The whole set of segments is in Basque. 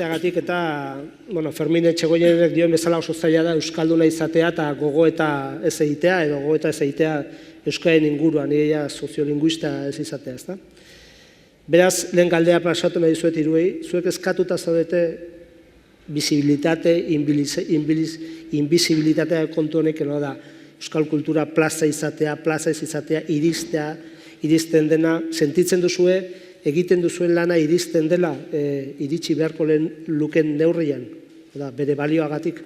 izateagatik eta Fermin Etxegoienek dioen bezala oso zaila da euskalduna izatea eta gogoeta ez egitea edo gogoeta ez egitea euskaren inguruan, nire soziolinguista ez izatea, ezta? Beraz, lehen galdea pasatu nahi zuet hiruei, zuek eskatuta zaudete bizibilitate, inbizibilitatea kontu honek da euskal kultura plaza izatea, plaza ez izatea, iristen dena, sentitzen duzue, egiten duzuen lana iristen dela, iritsi beharko luken neurrian, bere balioagatik.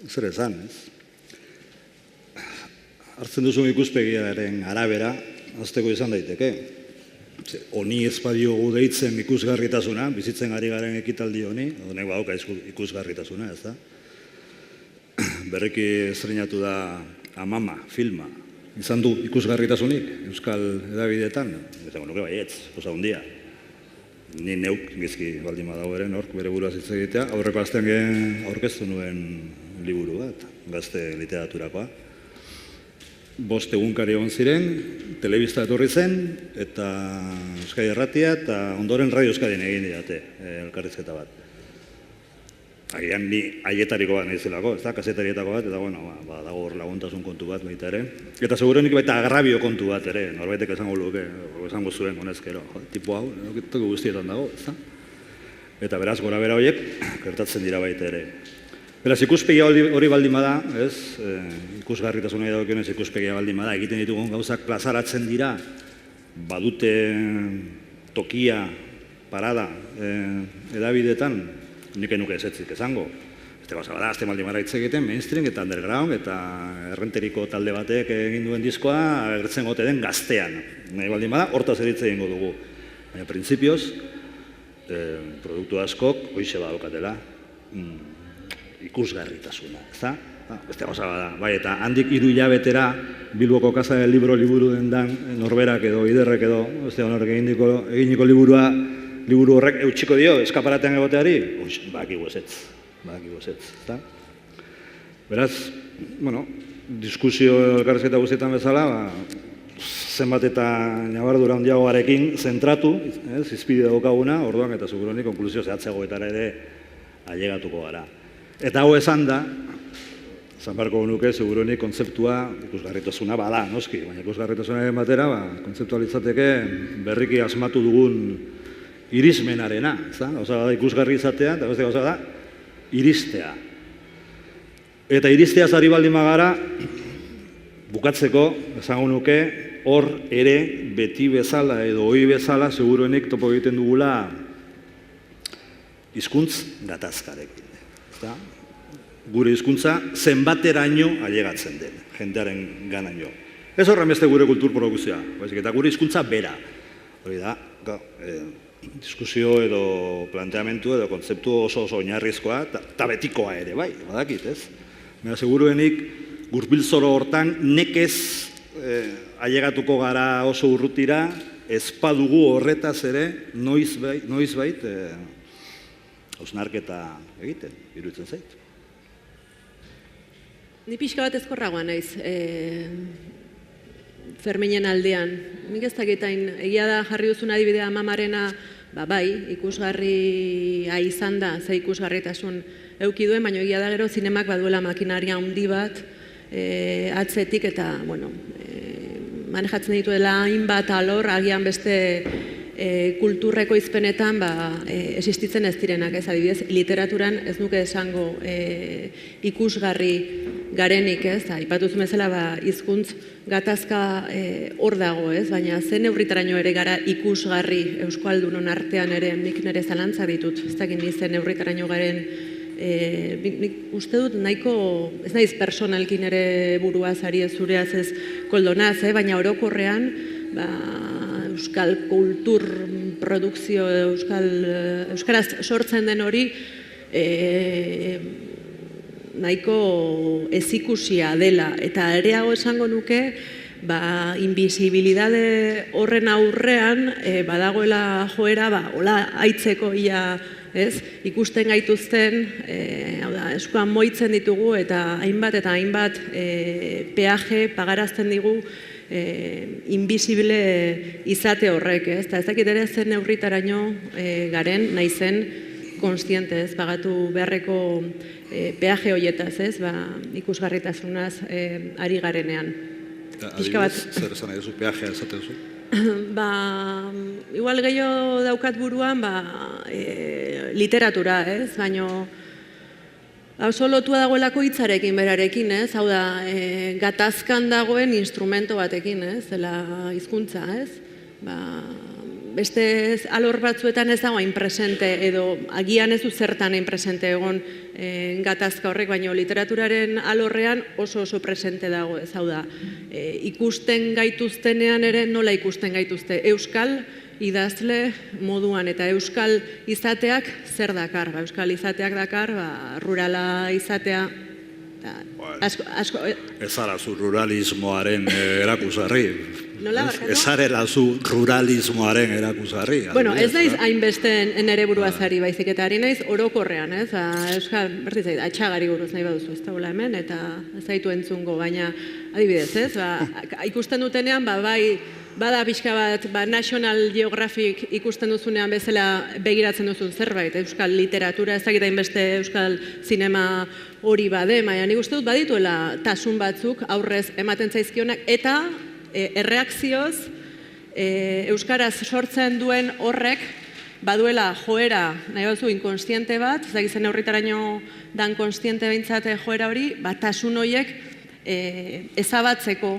Zer esan, ez? Hartzen duzun ikuspegiaren arabera, azteko izan daiteke. Honi ez badiogu deitzen ikusgarritasuna, bizitzen ari garen ekitaldi honi, honek badauka ikusgarritasuna, ez da? Berriki estrenatu da Amama filma. Izan du ikusgarritasunik euskal edabideetan? Ezango nuke baietz, osa hundia. Ni neuk gizki baldin badago ere, nork bere buruaz hitz egitea, aurreko astean aurkeztu nuen liburu bat, gazte literaturakoa. 5 egunkari egon ziren, telebista etorri zen, eta Euskadi Irratia, eta ondoren Radio Euskadin egin didate, elkarrizketa bat. Agian ni haietariko bat nahizelako, ez da, kasetarietako bat, eta dago hor laguntasun kontu bat baita ere. Eta segurenik baita agrabio kontu bat ere, norbaitek esango luke, esango zuen honezkero, tipo hau, toki guztietan dago, ez da? Eta beraz, gora bera horiek, gertatzen dira baita ere. Beraz, ikuspegia hori baldin bada, ez? Ikusgarritasuna edokionez ikuspegia baldin bada, egiten ditugun gauzak plazaratzen dira, badute tokia, parada, edabideetan, nik enuke ezetzik esango. Este gauza bada, azte baldin bada hitz egiten, mainstream eta underground, eta errenteriko talde batek egin duen diskoa, agertzen gote den gaztean. Nahi baldin bada, hortaz eritze egingo dugu. Baina, printzipioz, produktu askok, hoize badaukatela, ikusgarritasuna, ez da? Beste gauza bada, bai, eta handik 3 hilabetera Bilboko Kasa del Liburu dendan norberak edo, iderrek edo, ez da, honorek eginiko liburu horrek eutxiko dio, eskaparatean egoteari, bakigu ezetz, ez da? Beraz, diskusio elkarrizketa guztietan bezala, zenbat eta nabardura handiagoarekin zentratu, izpide daukaguna, orduan eta seguronik konklusio zehatzegoetara ere ailegatuko gara. Eta hau esan da, zanbarko nuke, seguronik kontzeptua ikusgarritasuna bada, noski, baina ikusgarritasunaren batera, kontzeptualitzateke berriki asmatu dugun irismenarena, ez da? Gauza bada ikusgarri izatea, eta beste gauza da, iristea. Eta iristea zari baldin bagara, bukatzeko, esango nuke, hor ere beti bezala edo ohi bezala, seguronik topo egiten dugula hizkuntz gatazkarekin. Gure hizkuntza zenbateraino ailegatzen den, jendearen ganaino. Ez horren beste gure kultur produkzioa, eta gure hizkuntza bera. Hori da, diskusio edo planteamentu edo kontzeptu oso oinarrizkoa eta betikoa ere, bai, badakit, ez? Baina seguruenik, gurbilzoro hortan nekez ailegatuko gara oso urrutira, ezpadugu horretaz ere, noizbait, hausnarketa egiten, iruditzen zait. Ni pixka bat ezkorragoa naiz, Ferminen aldean. Nik ez dakitain, egia da jarri duzun adibidea Amamarena, bai, ikusgarria izan da, ze ikusgarritasun eduki duen, baina egia da gero zinemak baduela makinaria handi bat atzetik eta, manejatzen dituela hainbat alor, agian beste kulturreko izpenetan existitzen ez direnak, ez adibidez, literaturan ez nuke esango ikusgarri garenik, ez, aipatuz bezala hizkuntz gatazka hor dago, ez, baina zen neurritaraino ere gara ikusgarri euskaldunon artean ere nik nire zalantza ditut, ez dakit ni zen neurritaraino garen uste dut nahiko, ez naiz personalkin ere buruaz ari ez zureaz ez koldonaz, baina orokorrean euskal kultur produkzio, euskaraz sortzen den hori nahiko ezikusia dela. Eta areago esango nuke, invisibilidade horren aurrean badagoela joera, hola aitzeko ia, ikusten gaituzten, eskuan moitzen ditugu eta hainbat peaje pagarazten digu invisible izate horrek, ez? Eta ez dakit ere zen neurritaraino garen naizen konstiente, ez? Pagatu beharreko peaje horietaz, ez? Ikusgarritasunaz ari garenean. Adibidez, zer esan nahi duzu, peajea esaten duzu? Igual gehiago daukat buruan, literatura, ez? Baina oso lotua dagoelako hitzarekin berarekin, ez? Hau da, gatazkan dagoen instrumento batekin, ez? Dela hizkuntza, ez? Beste alor batzuetan ez dago hain presente, edo agian ez du zertan hain presente egon gatazka horrek, baina literaturaren alorrean oso presente dago, ez? Hau da, ikusten gaituztenean ere nola ikusten gaituzte euskal idazle moduan, eta euskal izateak zer dakar? Euskal izateak dakar, rurala izatea, Ez zara zu ruralismoaren erakusarri. Nola, barkatu? Ez zarela zu ruralismoaren erakusarri. Bueno, ez naiz hainbeste nere buruazari baizik, eta ari naiz orokorrean, ez? Euskal, berriz zait, atxagari buruz nahi baduzu, ez dagoela hemen, eta ez zaitu entzungo, baina adibidez, ez? Ikusten dutenean, bai, bada pixka bat, National Geographic ikusten duzunean bezala begiratzen duzun zerbait, euskal literatura, ez dakit hainbeste euskal zinema hori bade, baina nik uste dut badituela tasun batzuk aurrez ematen zaizkionak, eta erreakzioz euskaraz sortzen duen horrek baduela joera, nahi batzu, inkonstiente bat, ez dakit zen horritaraino dan konstiente behintzate joera hori, tasun horiek ezabatzeko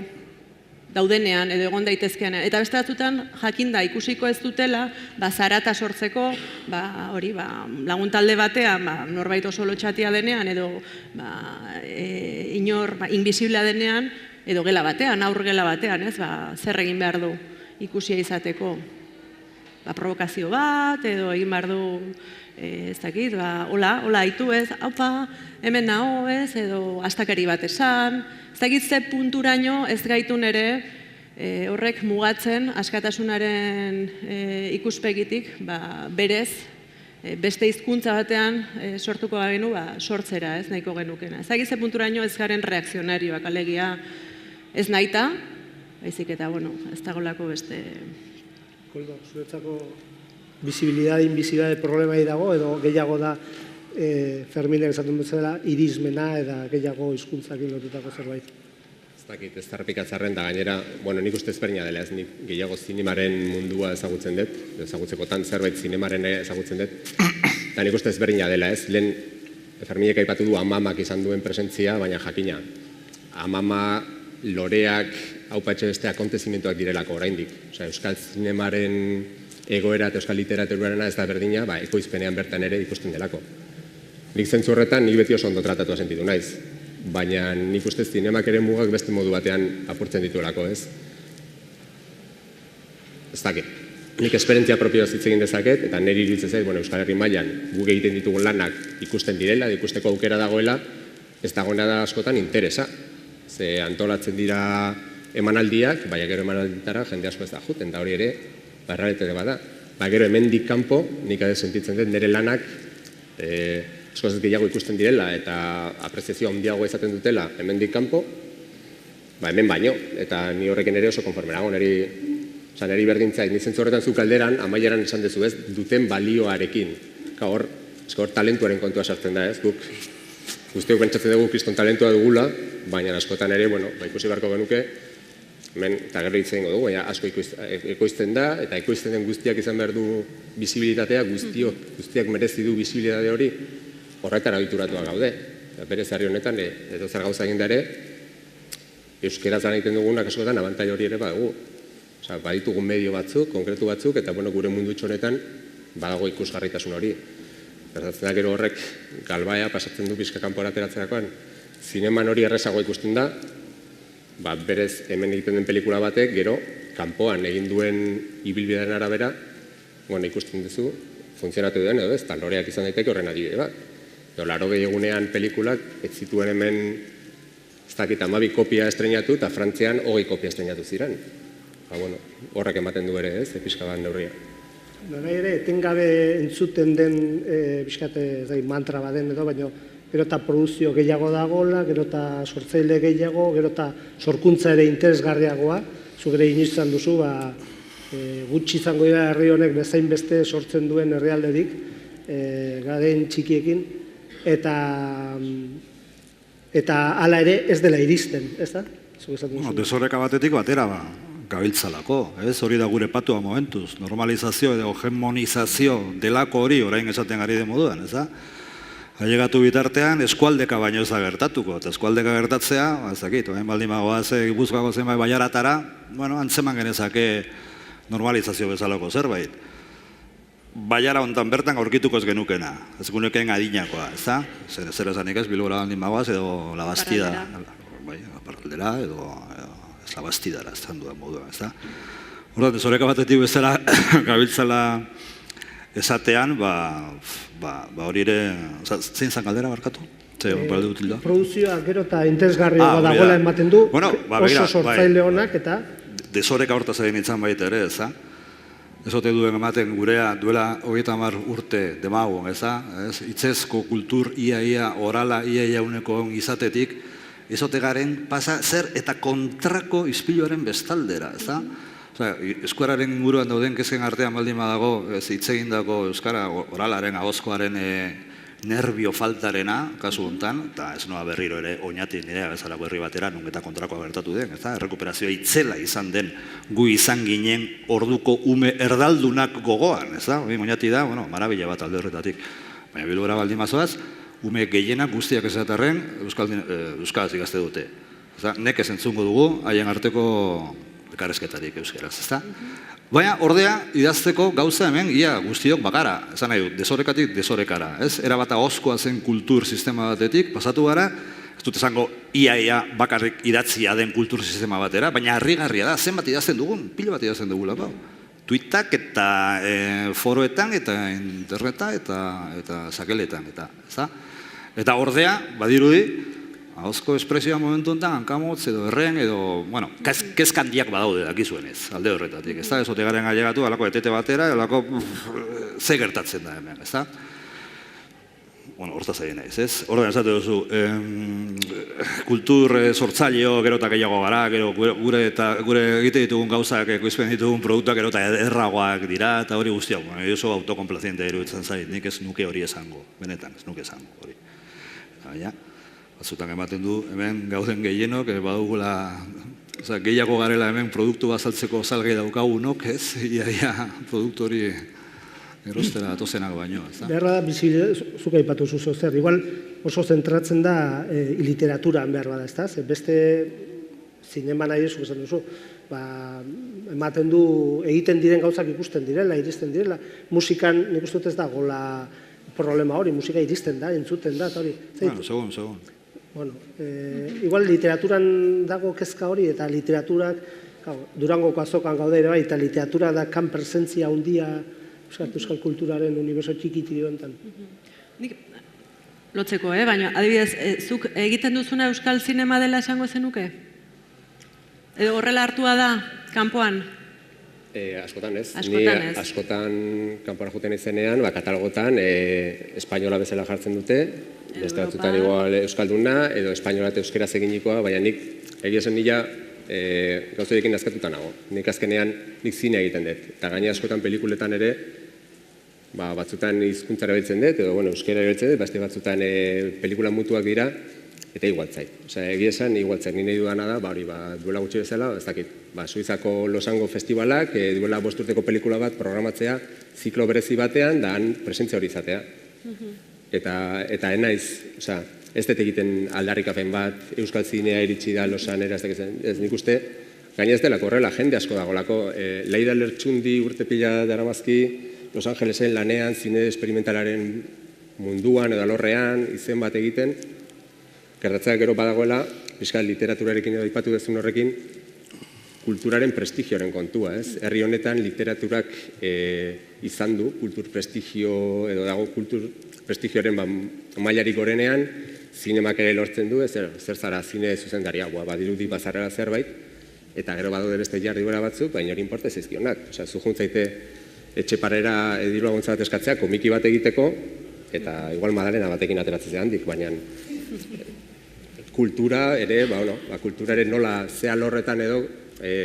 daudenean edo egon daitezkean. Eta beste batzutan jakinda ikusiko ez dutela, zarata sortzeko, laguntalde batean, norbait oso lotxatia denean, edo inor invisiblea denean, edo gela batean, aur gela batean, zer egin behar du ikusia izateko. Provokazio bat, edo egin behar du, ez dakit, hola, haitu ez, haupa, hemen naho ez, edo astakari bat esan, ez dakit ze punturaino ez gaitun ere horrek mugatzen askatasunaren ikuspegitik berez beste hizkuntza batean sortuko bagenu sortzera, ez nahiko genukena. Ez dakit ze punturaino ez garen reakzionarioak, alegia ez nahita, baizik eta, ez dagolako beste... Koldo, zuretzako bizibilidade, inbizibidade problemai dago, edo gehiago da Ferminek esaten bezala, irismena eta gehiago hizkuntzakin lotutako zerbait. Ez dakit, ez tarpikatzarren da gainera, nik uste ezberdina dela, ez nik gehiago zinemaren mundua ezagutzen dut, ezagutzekotan zerbait zinemaren ezagutzen dut, eta nik uste ezberdina dela, ez, lehen Ferminek aipatu du amamak izan duen presentzia, baina jakina, amama loreak haupatxe beste akontezimentuak direlako oraindik, euskal zinemaren egoera eta euskal literaturarena ez da berdina, ekoizpenean bertan ere ikusten delako. Nik zentzu horretan, nik beti oso ondo tratatua sentitu naiz. Baina nik ustez zinemak ere mugak beste modu batean apurtzen dituelako, ez? Ez dakit. Nik esperientzia propioa hitz egin dezaket, eta niri iruditzen zait, Euskal Herri mailan guk egiten ditugun lanak ikusten direla, ikusteko aukera dagoela, ez dagoena da askotan interesa. Ze antolatzen dira emanaldiak, baina gero emanalditara jende asko ez da juten, da hori ere, barrarete bada. Gero hemendik kanpo, nik ade sentitzen dut, nire lanak eskos ez gehiago ikusten direla eta apreziazioa handiago izaten dutela hemendik kanpo, hemen baino, eta ni horrekin ere oso konformerago, niri berdintzait, ni zentzu horretan zuk alderan, amaieran esan dezu ez, duten balioarekin. Hor talentuaren kontua sartzen da ez, guk guztiok pentsatzen dugu kriston talentua dugula, baina askotan ere, ikusi beharko genuke, hemen, eta gero hitz egingo dugu, asko ekoizten da, eta ekoizten den guztiak izan behar du bizibilitatea, guztiak merezi du bizibilitate hori, horretara ohituratuak gaude. Berez herri honetan, edo zer gauza egin da ere, euskeraz lan egiten dugunak askotan abantai hori ere badugu. Baditugu medio batzuk, konkretu batzuk, eta gure mundu honetan badago ikusgarritasun hori. Gertatzen da gero horrek galbaia pasatzen du pixka kanpora ateratzerakoan. Zineman hori errezago ikusten da, berez hemen egiten den pelikula batek, gero kanpoan egin duen ibilbidearen arabera, ikusten duzu, funtzionatu duen edo ez, eta loreak izan daiteke horren adibide bat. 80 egunean pelikulak ez zituen hemen ez dakit 12 kopia estrenatu eta Frantzian 20 kopia estrenatu ziren. Horrek ematen du ere ez, pixka bat neurria. Nahi ere, etengabe entzuten den mantra baden edo, baina gero eta produzio gehiago dagoela, gero eta sortzaile gehiago, gero eta sorkuntza ere interesgarriagoa, zuk ere inoizan duzu, gutxi izango dira herri honek bezain beste sortzen duen herrialderik, garen txikiekin, eta hala ere ez dela iristen, ez da? Desoreka batetik batera gabiltzalako, ez? Hori da gure patua momentuz, normalizazio edo hegemonizazio delako hori orain esaten ari den moduan, ez da? Ailegatu bitartean eskualdeka baino ez da gertatuko, eta eskualdeka gertatzea, ez dakit, orain baldin bagoaz Gipuzkoako zenbait bailaratara, antzeman genezake normalizazio bezalako zerbait. Baiara hontan bertan aurkituko ez genukena, ez gunekeen adinakoa, ez da? Zer esanik ez, Bilbora baldin bagoaz, edo Labastida, Parraldera, edo ez Labastidara, ez duen moduan, ez da? Horra, desoreka batetik bezala gabiltzala esatean, hori ere, zein zan galdera barkatu? Produzioa gero eta interesgarriagoa dagoela ematen du, oso sortzaile honak eta... Desoreka hortaz egin itzan baita ere, ez da? Ez ote duen ematen gurea duela 30 urte demagun, ez da? Itzezko kultur ia orala ia uneko izatetik, ez ote garen pasa zer eta kontrako ispiluaren bestaldera, ez da? Euskararen inguruan dauden kezken artean baldin badago, hitz egindako euskara oralaren, ahozkoaren nervio faltarena, kasu hontan, eta ez noa berriro ere oinati nirea bezalako herri batera, nun eta kontrakoa gertatu den, ez da? Errekuperazioa itzela izan den gu izan ginen orduko ume erdaldunak gogoan, ez da? Oinati da, marabila bat alde horretatik. Baina Bilbora baldin bazoaz, ume gehienak guztiak esaterren euskaraz ikaste dute. Nekez entzungo dugu, haien arteko elkarrezketarik euskeraz, ez da? Baina, ordea, idazteko gauza hemen, ia guztiok bakara, esan nahi dut, desorekatik desorekara, ez? Erabat ahozkoa zen kultur sistema batetik, pasatu gara, ez dut esango ia bakarrik idatzia den kultur sistema batera, baina harrigarria da, zenbat idazten dugun, pilo bat idazten dugulako. Tweetak eta foroetan, eta interneta, eta sakeletan, eta ordea, badirudi, ahozko espresioa momentu enten, hankamotz edo erren edo, kezkandiak badaude dakizuen ez, alde horretatik, ez da? Ez ote garen ailegatu, alako etete batera, alako ze gertatzen da hemen, ez da? Hortaz egin naiz, ez? Horten esate duzu, kultur sortzaileo gero eta gehiago gara, gero gure egite ditugun gauzak, ekoizpen ditugun produktuak gero eta erragoak dira, eta hori guztiak, oso autokomplaziente iruditzen zait, nik ez nuke hori esango, benetan, ez nuke esango hori. Baina, batzutan ematen du, hemen gauden gehienok, badugula, gehiago garela hemen produktu bazaltzeko salgai daukagunok, ez? Ia produktu hori erostera atozenak baino, ez da? Beharra da, zuk aipatu zuzo zer, igual oso zentratzen da literaturan behar bada, ez da? Beste zinema nahi zuk esan duzu, ematen du egiten diren gauzak ikusten direla, iristen direla, musikan nik uste dut ez dagoela problema hori, musika iristen da, entzuten da, eta hori. Segun. Igual literaturan dago kezka hori, eta literaturak, Durangoko azokan gaude ere bai, eta literatura da kan presentzia handia euskal kulturaren uniberso txikiti honetan. Nik lotzeko, baina adibidez, zuk egiten duzuna euskal zinema dela esango zenuke? Edo horrela hartua da, kanpoan? Askotan ez. Ni askotan kanpora juten izenean, katalogotan espainola bezala jartzen dute, beste batzutan igual euskalduna, edo espainola eta euskeraz eginikoa, baina nik egia zen nila gauzoiekin nazkatuta nago. Nik azkenean nik zine egiten dut. Eta gaina askotan pelikuletan ere, batzutan hizkuntzara biltzen dut, edo euskera biltzen dut, beste batzutan pelikula mutuak dira, eta igualtzait. Egia esan, igualtzait, nire dudana da, duela gutxi bezala, ez dakit, Suizako Losango festivalak, duela 5 urteko pelikula bat programatzea, ziklo berezi batean, da han presentzia hori izatea. Eta enaiz, ez dut egiten aldarrikapen bat, euskal zinea iritsi da Losanera, ez nik uste, gaina ez delako horrela, jende asko dagolako, Leida Lertxundi urte pila daramazki, Los Angelesen lanean, zine experimentalaren munduan edo alorrean, izen bat egiten, gertatzea gero badagoela, pixka literaturarekin edo aipatu dezun horrekin, kulturaren prestigioaren kontua, ez? Herri honetan literaturak izan du, kultur prestigio, edo dago kultur prestigioaren mailarik gorenean, zinemak ere lortzen du, zer zara zine zuzendaria, badirudi bazarrera zerbait, eta gero badaude beste jarri gora batzuk, baina hori inporte zaizkionak. Zu juntzaite etxe parera diru laguntza bat eskatzea, komiki bat egiteko, eta igual Madalena batekin ateratzen zen handik, baina kultura ere, kulturaren nola ze alorretan edo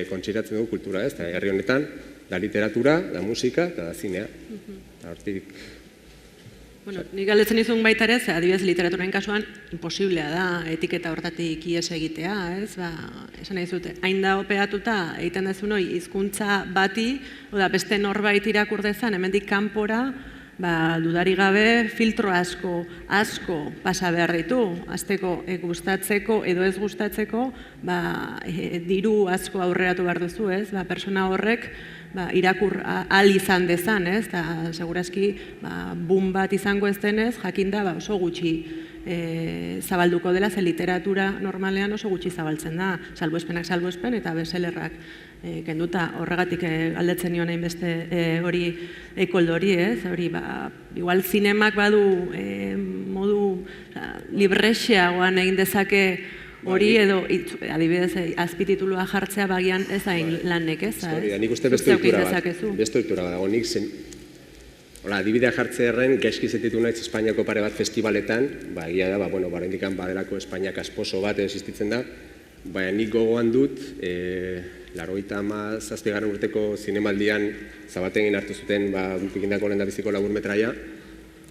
kontsiratzen dugu kultura, ez? Herri honetan, da literatura, da musika, eta da zinea. Hortik... Bueno, nik galdetzen izun baita ere, adibidez literaturen kasuan, imposiblea da etiketa hortatik ies egitea, ez? Esan nahi zute, hain da opeatuta egiten dezun hori hizkuntza bati, beste norbait irakur dezan, hemendik kanpora, dudari gabe filtro asko pasa behar ditu, azteko gustatzeko edo ez gustatzeko, diru asko aurreratu behar duzu, ez? Persona horrek irakur ahal izan dezan, ez? Eta segurazki boom bat izango ez denez, jakinda oso gutxi zabalduko dela, ze literatura normalean oso gutxi zabaltzen da, salbuespenak salbuespen eta bestsellerrak kenduta, horregatik galdetzen nion hainbeste hori Koldori, ez? Hori, igual zinemak badu modu librexeagoan egin dezake hori edo, adibidez, azpititulua jartzea bagian ez hain lanek, ez? Nik uste beste ohitura bat dago, nik zen... Adibidea jartzearen gaizki sentitu naiz Espainiako pare bat festivaletan, egia da, oraindik badelako Espainiak asposo bat existitzen da, baina nik gogoan dut, 97. urteko zinemaldian Zabategin hartu zuten guk egindako lehendabiziko laburmetraia,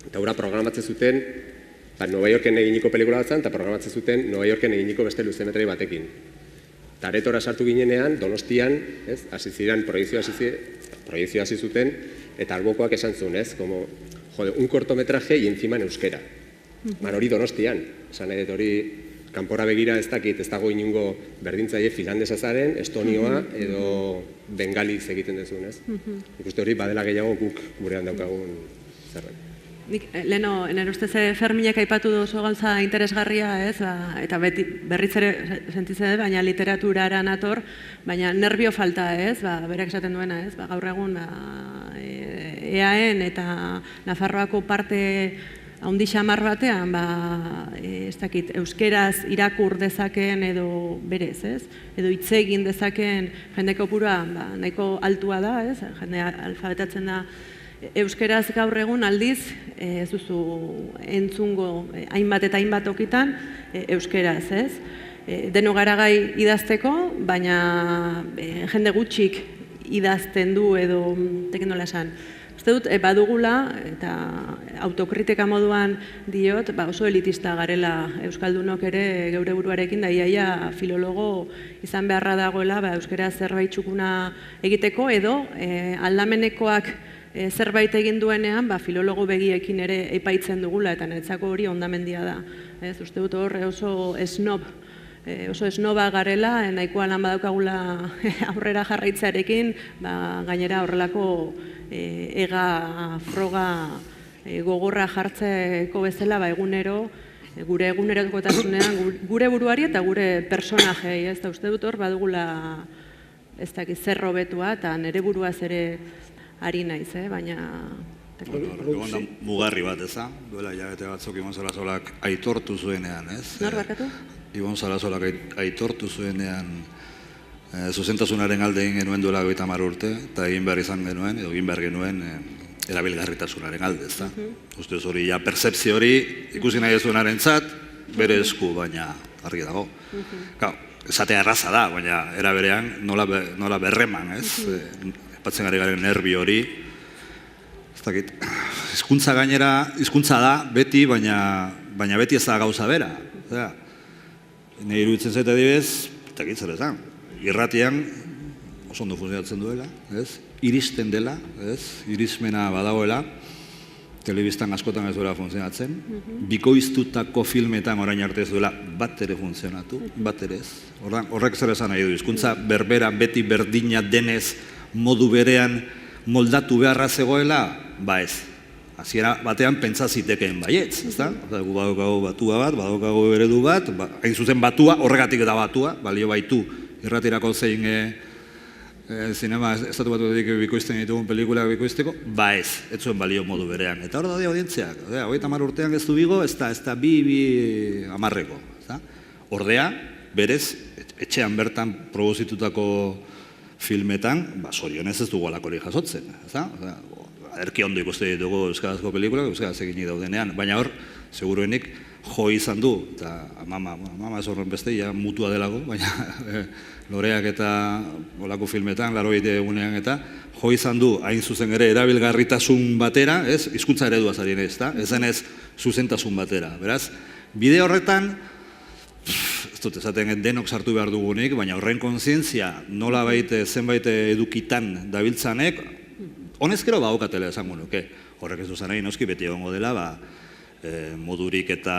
eta hura programatzen zuten, Nova Yorken eginiko pelikula bat zen, eta programatzen zuten Nova Yorken eginiko beste luzemetrai batekin. Eta aretora sartu ginenean, Donostian, hasi ziren, proiekzioa hasi zuten, eta albokoak esan zuen, ez? Como, un cortometraje y encima en euskera. Hori Donostian, esan nahi dut hori kanpora begira ez dakit, ez dago inungo berdintzaile finlandesa zaren, estonioa edo bengaliz egiten dezun, ez? Ikuste hori badela gehiago guk gurean daukagun zerbait. Leno, nire ustez Ferminek aipatu oso gauza interesgarria, ez? Eta berriz ere sentitzen dut, baina literaturara nator, baina nervio falta, ez? Berak esaten duena, ez? Gaur egun EAN eta Nafarroako parte haundi xamar batean, ez dakit, euskeraz irakur dezaken edo berez, ez? Edo hitz egin dezaken jende kopurua nahiko altua da, ez? Jende alfabetatzen da euskeraz gaur egun aldiz, ez duzu entzungo hainbat eta hainbat tokitan euskeraz, ez? Deno gara gai idazteko, baina jende gutxik idazten du edo teken nola esan. Uste dut, badugula, eta autokritika moduan diot, oso elitista garela euskaldunok ere geure buruarekin, da iaia filologo izan beharra dagoela euskera zerbait txukuna egiteko, edo aldamenekoak zerbait egin duenean, filologo begiekin ere epaitzen dugula, eta niretzako hori hondamendia da. Uste dut hor oso esnoba garela, nahikoa lan badaukagula aurrera jarraitzearekin, gainera horrelako ega froga gogorra jartzeko bezala egunero, gure egunerokotasunean, gure buruari eta gure personajei, ez da uste dut hor badugula ez dakit zer hobetua, eta nire buruaz ere ari naiz, baina... Egon da mugarri bat, eza? Duela hilabete batzuk Ibon Sarasolak aitortu zuenean, ez? Nor barkatu? Ibon Sarasolak aitortu zuenean zuzentasunaren alde egin genuen duela 30 urte, eta egin behar izan genuen, edo egin behar genuen erabilgarritasunaren alde, ez da? Ustez hori, percepzio hori ikusi nahi ezunaren zat, bere esku, baina argi dago. Esatea erraza da, baina era berean nola berreman, ez? Epatzen gari garen nervi hori, ez dakit, hizkuntza gainera, hizkuntza da, beti, baina beti ez da gauza bera. Nire iruditzen zaita dibez, ez dakit zer esan, irratian oso ondo funtzionatzen duela, iristen dela, irismena badagoela, telebistan askotan ez duela funtzionatzen, bikoiztutako filmetan orain arte ez duela bat ere funtzionatu, bat ere ez. Horrek zer esan nahi du, hizkuntza berbera beti berdina denez modu berean moldatu beharra zegoela, ez. Hasiera batean pentsa zitekeen baietz, ezta? Gu badaukagu batua bat, badaukagu eredu bat, hain zuzen batua, horregatik eta batua, balio baitu irratirako zein zinema estatu batuetik bikoizten ditugun pelikulak bikoizteko, ez zuen balio modu berean. Eta hor da audientziak, 30 urtean ez du bigo, ez da bi amarreko. Ordea, berez, etxean bertan produzitutako filmetan, zorionez ez dugu alakorik jasotzen. erki ondo ikuste ditugu euskarazko pelikulak, euskaraz eginik daudenean, baina hor, seguruenik, jo izan du, eta mama ez horren beste, ja mutua delago, baina loreak eta olako filmetan, 80 egunean eta, jo izan du, hain zuzen ere, erabilgarritasun batera, ez, hizkuntza eredua zarien ez, ezenez zuzentasun batera, beraz, bide horretan, ez dut esaten denok sartu behar dugunik, baina horren kontzientzia nola baite zenbait edukitan dabiltzanek, honezkero baukatela esango nuke. Horrek ez duzan nahi, noski beti egongo dela, modurik eta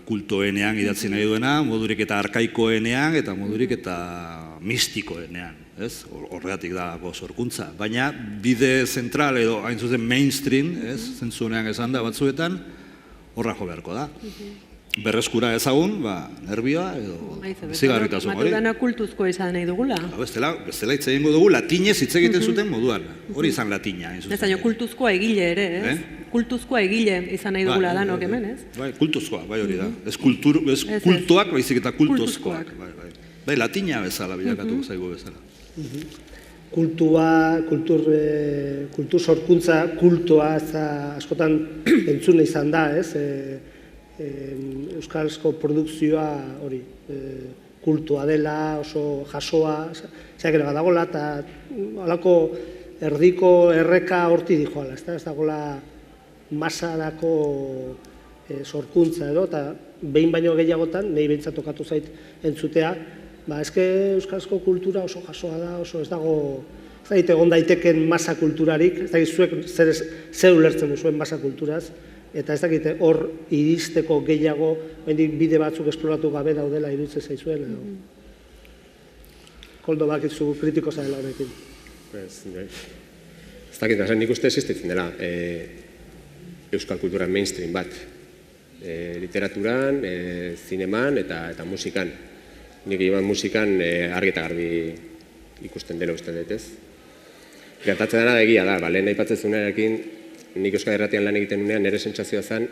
kultoenean idatzi nahi duena, modurik eta arkaikoenean, eta modurik eta mistikoenean. Horregatik dago sorkuntza. Baina bide zentral edo hain zuzen mainstream, zentzunean esan da batzuetan, horra jo beharko da. Berreskura ezagun, nervioa edo bizigarritasun hori. Matudana kultuzko izan nahi dugula. Bestela hitz egingo dugu latinez hitz egiten zuten moduan. Hori izan latina. Ez baina kultuzkoa egile ere, ez? Kultuzkoa egile izan nahi dugula danok hemen, ez? Bai, kultuzkoa, bai hori da. Ez kultuak, baizik eta kultuzkoak. Bai, latina bezala bilakatu zaigu bezala. Kultur sorkuntza, kultoa askotan entzune izan da, ez? Euskarazko produkzioa hori kultua dela, oso jasoa, zeak ere badagoela, eta holako erdiko erreka horti dijoala, ez dagoela masarako sorkuntza edo, eta behin baino gehiagotan, nahi behintzat tokatu zait entzutea, eske euskarazko kultura oso jasoa da, oso ez dago, ez da egon daiteken masa kulturarik, ez da zuek zer ulertzen duzuen masa kulturaz, eta ez dakite hor iristeko gehiago, bide batzuk esploratu gabe daudela iruditzen zaizuen, edo. Koldo bakitzu kritiko zaila honekin. Ez dakit, nik uste existitzen dela euskal kulturan mainstream bat. Literaturan, zineman eta musikan. Nik iban musikan argi eta garbi ikusten dela uste dut, ez? Gertatzen dena da egia da, lehen aipatzen zuenarekin, nik Euskal Irratian lan egiten unean nire sentsazioa zen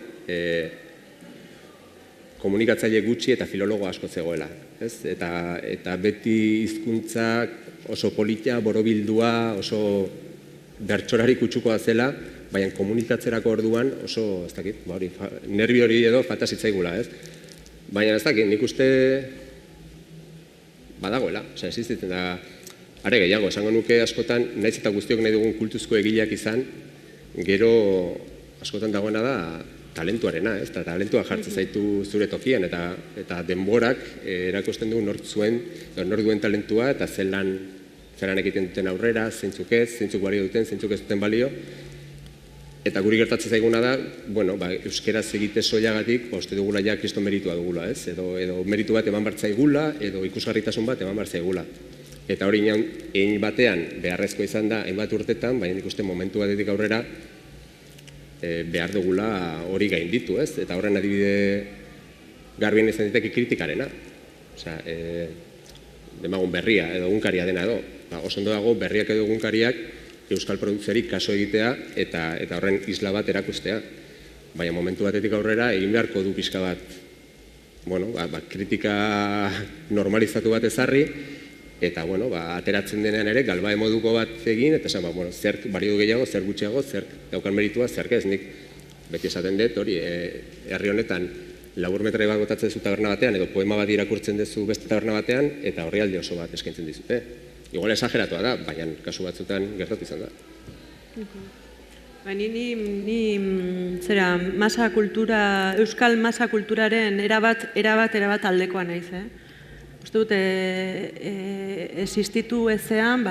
komunikatzaile gutxi eta filologo asko zegoela. Eta beti hizkuntzak oso polita, borobildua, oso bertsolari kutsukoa zela, baina komunikatzerako orduan oso, ez dakit, nervi hori edo falta zitzaigula, ez? Baina ez dakit, nik uste badagoela, existitzen da, are gehiago, esango nuke askotan, nahiz eta guztiok nahi dugun kultuzko egileak izan, gero askotan dagoena da talentuarena, eta talentua jartzen zaitu zure tokian, eta denborak erakusten du nork duen talentua, eta zelan egiten duten aurrera, zeintzuk ez, zeintzuk balio duten, zeintzuk ez duten balio, eta guri gertatzen zaiguna da, euskeraz egite soilagatik, uste dugula ja kriston meritua dugula, edo meritu bat eman bartzaigula, edo ikusgarritasun bat eman bartzaigula. Eta hori egin batean beharrezko izan da, hainbat urtetan, baina nik uste momentu batetik aurrera behar dugula hori gainditu, ez? Eta horren adibide garbien izan diteke kritikarena. Demagun berria edo egunkaria dena edo. Oso ondo dago berriak edo egunkariak euskal produkzioari kaso egitea eta horren isla bat erakustea. Baina momentu batetik aurrera egin beharko du pixka bat kritika normalizatu bat ezarri, eta, ateratzen denean ere, galbae moduko bat egin, eta esan, zer balio gehiago, zer gutxiago, zer daukan meritua, zer ez, nik beti esaten dut, hori, herri honetan, laburmetrai bat botatzen dezu taberna batean, edo poema bat irakurtzen dezu beste taberna batean, eta horri alde oso bat eskaintzen dizute. Igual esageratua da, baina kasu batzutan gertatu izan da. Ni masa kultura, euskal masa kulturaren erabat aldekoa naiz, Uste dut, existitu ezean,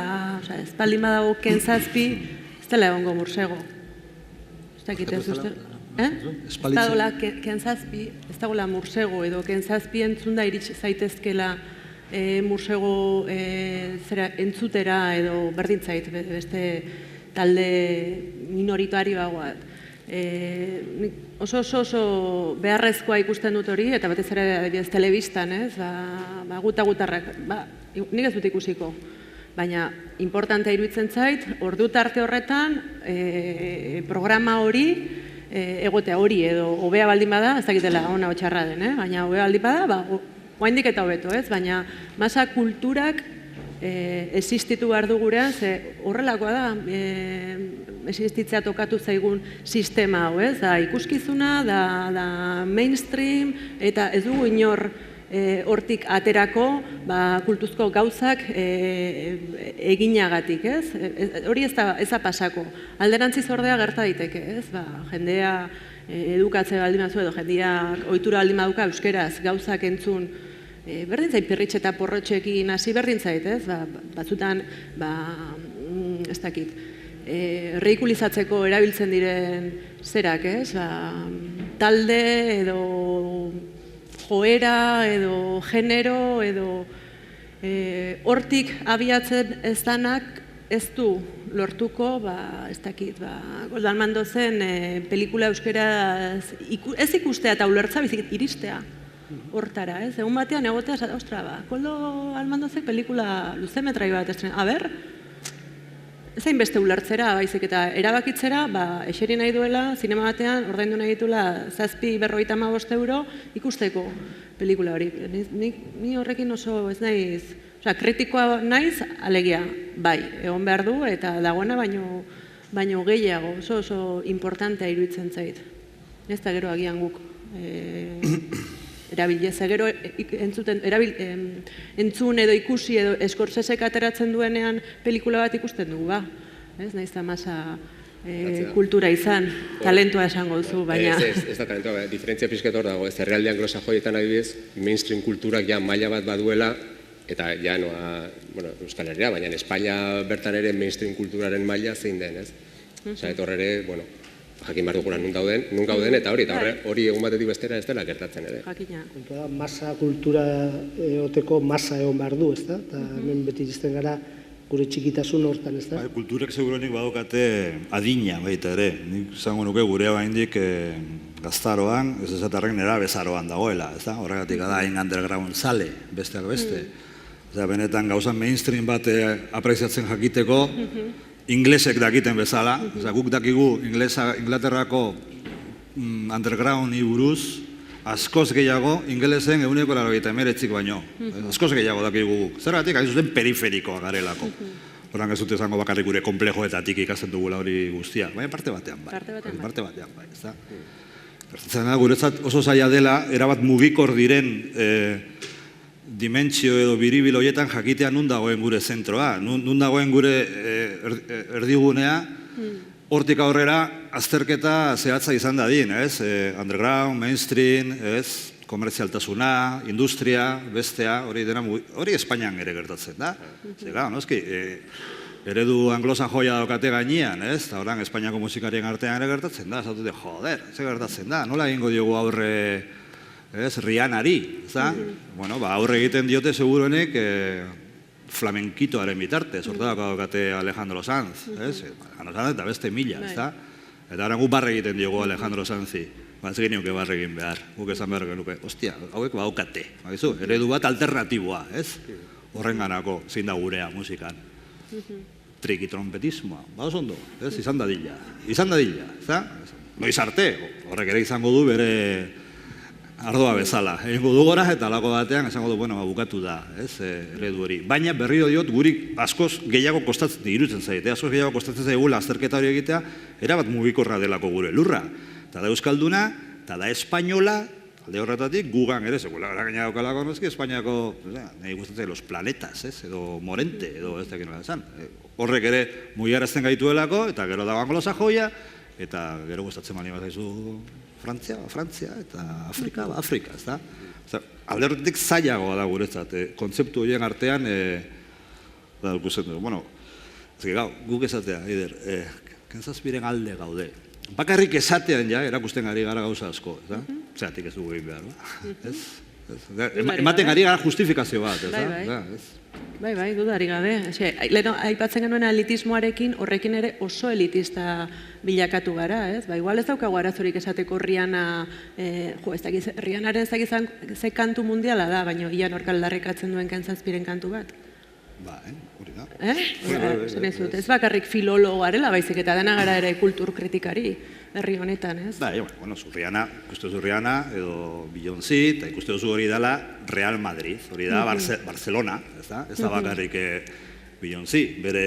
ez baldin badago kentzazpi, ez dela egongo mursego. Ez dakit ez uste? Ez dagoela kentzazpi, ez dagoela mursego, edo kentzazpi entzunda iritsi zaitezkela mursego entzutera edo berdintzait beste talde minoritarioagoat. Oso beharrezkoa ikusten dut hori, eta batez ere adibidez telebistan, gutarrak, nik ez dut ikusiko, baina importantea iruditzen zait, ordu tarte horretan programa hori egotea hori edo hobea baldin bada, ez dakitela ona txarra den, baina hobea baldin bada, oraindik eta hobeto, baina masa kulturak existitu behar du gurean, ze horrelakoa da, existitzea tokatu zaigun sistema hau, ez? Da ikuskizuna, da mainstream, eta ez dugu inor hortik aterako kultuzko gauzak eginagatik, ez? Hori ez da pasako. Alderantziz ordea gerta daiteke, ez? Jendea edukatze baldin bazu edo jendea ohitura baldin baduka euskeraz gauzak entzun, berdin zait pirritxe eta porrotxekin hasi berdin zait, ez? Batzutan, ez dakit, erreikulizatzeko erabiltzen diren zerak, ez? Talde edo joera edo genero edo hortik abiatzen ez danak ez du lortuko, ez dakit, Goldan Mandozen pelikula euskeraz ez ikustea eta ulertza bizik iristea hortara, ez? Egun batean egotea, ostra, Koldo Almandozek pelikula luzemetrai bat estrena, ez hain beste ulertzera, baizik eta erabakitzera, eseri nahi duela, zinema batean, ordaindu nahi dituela 7,50 euro ikusteko pelikula hori. Ni horrekin oso ez naiz, kritikoa naiz, alegia, bai, egon behar du, eta dagoena baino gehiago, oso importantea iruditzen zait. Ez da gero agian guk erabilez, gero entzun edo ikusi edo Scorsesek ateratzen duenean pelikula bat ikusten dugu, ez nahiz da masa kultura izan, talentua esango duzu, baina... Ez da talentua, diferentzia pixket hor dago, ez herrialde anglosajoietan adibidez, mainstream kulturak ja maila bat baduela, eta ja Euskal Herria, baina Espainia bertan ere mainstream kulturaren maila zein den, ez? Eta horre ere, jakin behar dugula nun gauden, eta hori egun batetik bestera ez dela gertatzen ere. Jakina. Kontua da, masa kultura egoteko masa egon behar du, ez da? Eta hemen beti izten gara gure txikitasun hortan, ez da? Kulturek seguronik badokate adina baita ere. Nik zango nuke gurea baindik gaztaroan, ez esatarren nera bezaroan dagoela, ez da? Horregatik da hain underground zale, besteak beste. Benetan gauzan mainstream bat apraiziatzen jakiteko, inglesek dakiten bezala, guk dakigu Inglaterrako underground-i buruz, askoz gehiago, ingelesen 189 baino. Askoz gehiago dakigu guk. Zergatik, hain zuzen periferikoa garelako. Horan ez dut izango bakarrik gure komplexoetatik ikasten dugula hori guztia. Baina parte batean bai. Parte batean bai, ez da? Gertatzen da, guretzat oso zaila dela, erabat mugikor diren dimentsio edo biribil horietan jakitea nun dagoen gure zentroa, nun dagoen gure erdigunea, hortik aurrera azterketa zehatza izan dadin, ez? Underground, mainstream, ez? Komertzialtasuna, industria, bestea, hori Espainian ere gertatzen da. Zega, noski, eredu anglosajoia daukate gainean, ez? Eta horan Espainiako musikarien artean ere gertatzen da, zautute, joder, ze gertatzen da, nola egingo diogu aurre Rihanari, aurre egiten diote seguruenik flamenkitoaren bitartez, hortako daukate Alejandro Sanz, Alejandro Sanz eta beste mila, eta ara gu barre egiten diogu Alejandro Sanzi, ez genioke barre egin behar, guk esan behar genuke, ostia, hauek baukate, eredu bat alternatiboa, horren ganako, zein da gurea musikan, trikitrompetismoa, ondo, izan dadila, noiz arte, horrek ere izango du bere ardoa bezala, egingo du gora eta alako batean esango du, bukatu da, eredu hori. Baina berriro diot, guri askoz gehiago kostatzen irutzen zaite, askoz gehiago kostatzen zaigula azterketa hori egitea, erabat mugikorra delako gure lurra. Eta da euskalduna, eta da espainola, alde horretatik, gugan ere, segula gara gaina daukalako noski, Espainiako, nahi gustatzen los planetas, edo Morente, edo ez dakit nola esan. Horrek ere mugiarazten gaituelako, eta gero dago anglosajoia, eta gero gustatzen mani bat zaizu Frantzia, eta Afrika, ez da? Alde horretik zailagoa da guretzat, kontzeptu horien artean, guk esatea, Eider, kentzazpiren alde gaude. Bakarrik esatean ja, erakusten ari gara gauza asko, ez da? Zeratik ez dugu egin behar, ematen ari gara justifikazio bat, ez da? Bai, dudari gabe. Leno, aipatzen genuen elitismoarekin, horrekin ere oso elitista bilakatu gara, ez? Igual ez daukagu arazorik esateko Rihanna, Rihanaren ze kantu mundiala da, baina Ian Ork aldarrikatzen duen Kentzazpiren kantu bat. hori da. Ez bakarrik filologo garela, baizik eta dena gara ere kultur kritikari herri honetan, ez? Zurriana, ikuste Zurriana, edo Beyoncé, eta ikuste duzu hori dela Real Madrid, hori da Barcelona, ez da? Ez da bakarrik Beyoncé, bere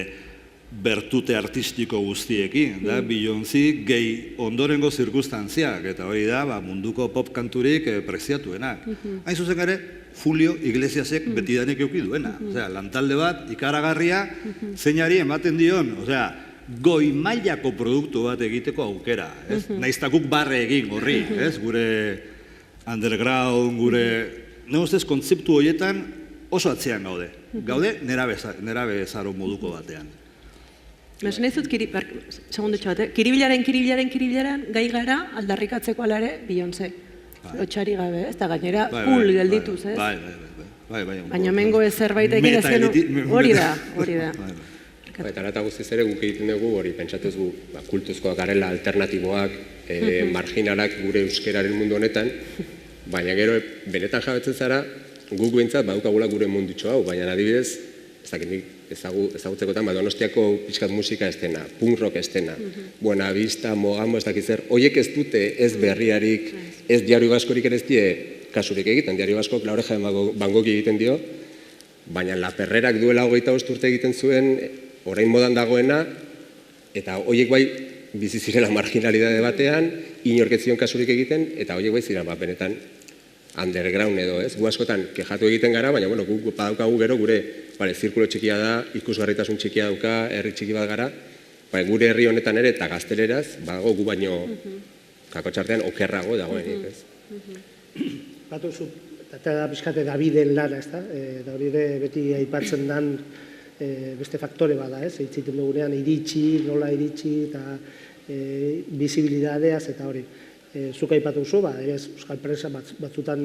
bertute artistiko guztiekin, da Beyoncé gehi ondorengo zirkunstantziak, eta hori da munduko pop kanturik preziatuenak. Hain zuzen ere, Julio Iglesiasek betidanik euki duena. Lantalde bat, ikaragarria, zeinari ematen dion, goi mailako produktu bat egiteko aukera. Naiztakuk barre egin horri, gure underground, gure... Negoztez, kontzeptu horietan oso atzean gaude. Gaude, nerabe zaro moduko batean. Esan ez dut, kiribilaren gai gara aldarrikatzeko alare Beyoncé. Lotxari gabe, ez da gainera cool geldituz, ez? Baina mengo ez zerbaitekin ez genu, hori da. Eta arata guztiz ere guk egiten dugu hori, pentsatuz gu kultuzkoak garela alternatiboak, marginalak gure euskeraren mundu honetan, baina gero benetan jabetzen zara, guk behintzat badukagula gure mundutxo hau, baina adibidez, ezagutzekotan, Donostiako pixkat musika estena, punk rock estena, Buena Vista, Mogamo, ez dakit zer, horiek ez dute ez berriarik, ez Diario Baskorik ere ez die kasurik egiten, Diario Baskok La Oreja de Van Gogh egiten dio, baina La Perrerak duela 25 urte egiten zuen, orain modan dagoena, eta horiek bai bizi zirela marginalidade batean, inorketzion kasurik egiten, eta horiek bai ziren benetan underground edo, ez? Gu askotan kejatu egiten gara, baina guk badaukagu gero gure zirkulo txikia da, ikusgarritasun txikia dauka, herri txiki bat gara, gure herri honetan ere eta gazteleraz, badago gu baino kakotxartean okerrago dagoenik, ez? Batu zu, eta da pixkate Daviden lana, ez da? Davide beti aipatzen dan beste faktore bada, ez? Eitziten dugunean iritsi, nola iritsi, eta bizibilidadeaz, eta hori. Zuk aipatu zu, euskal presa batzutan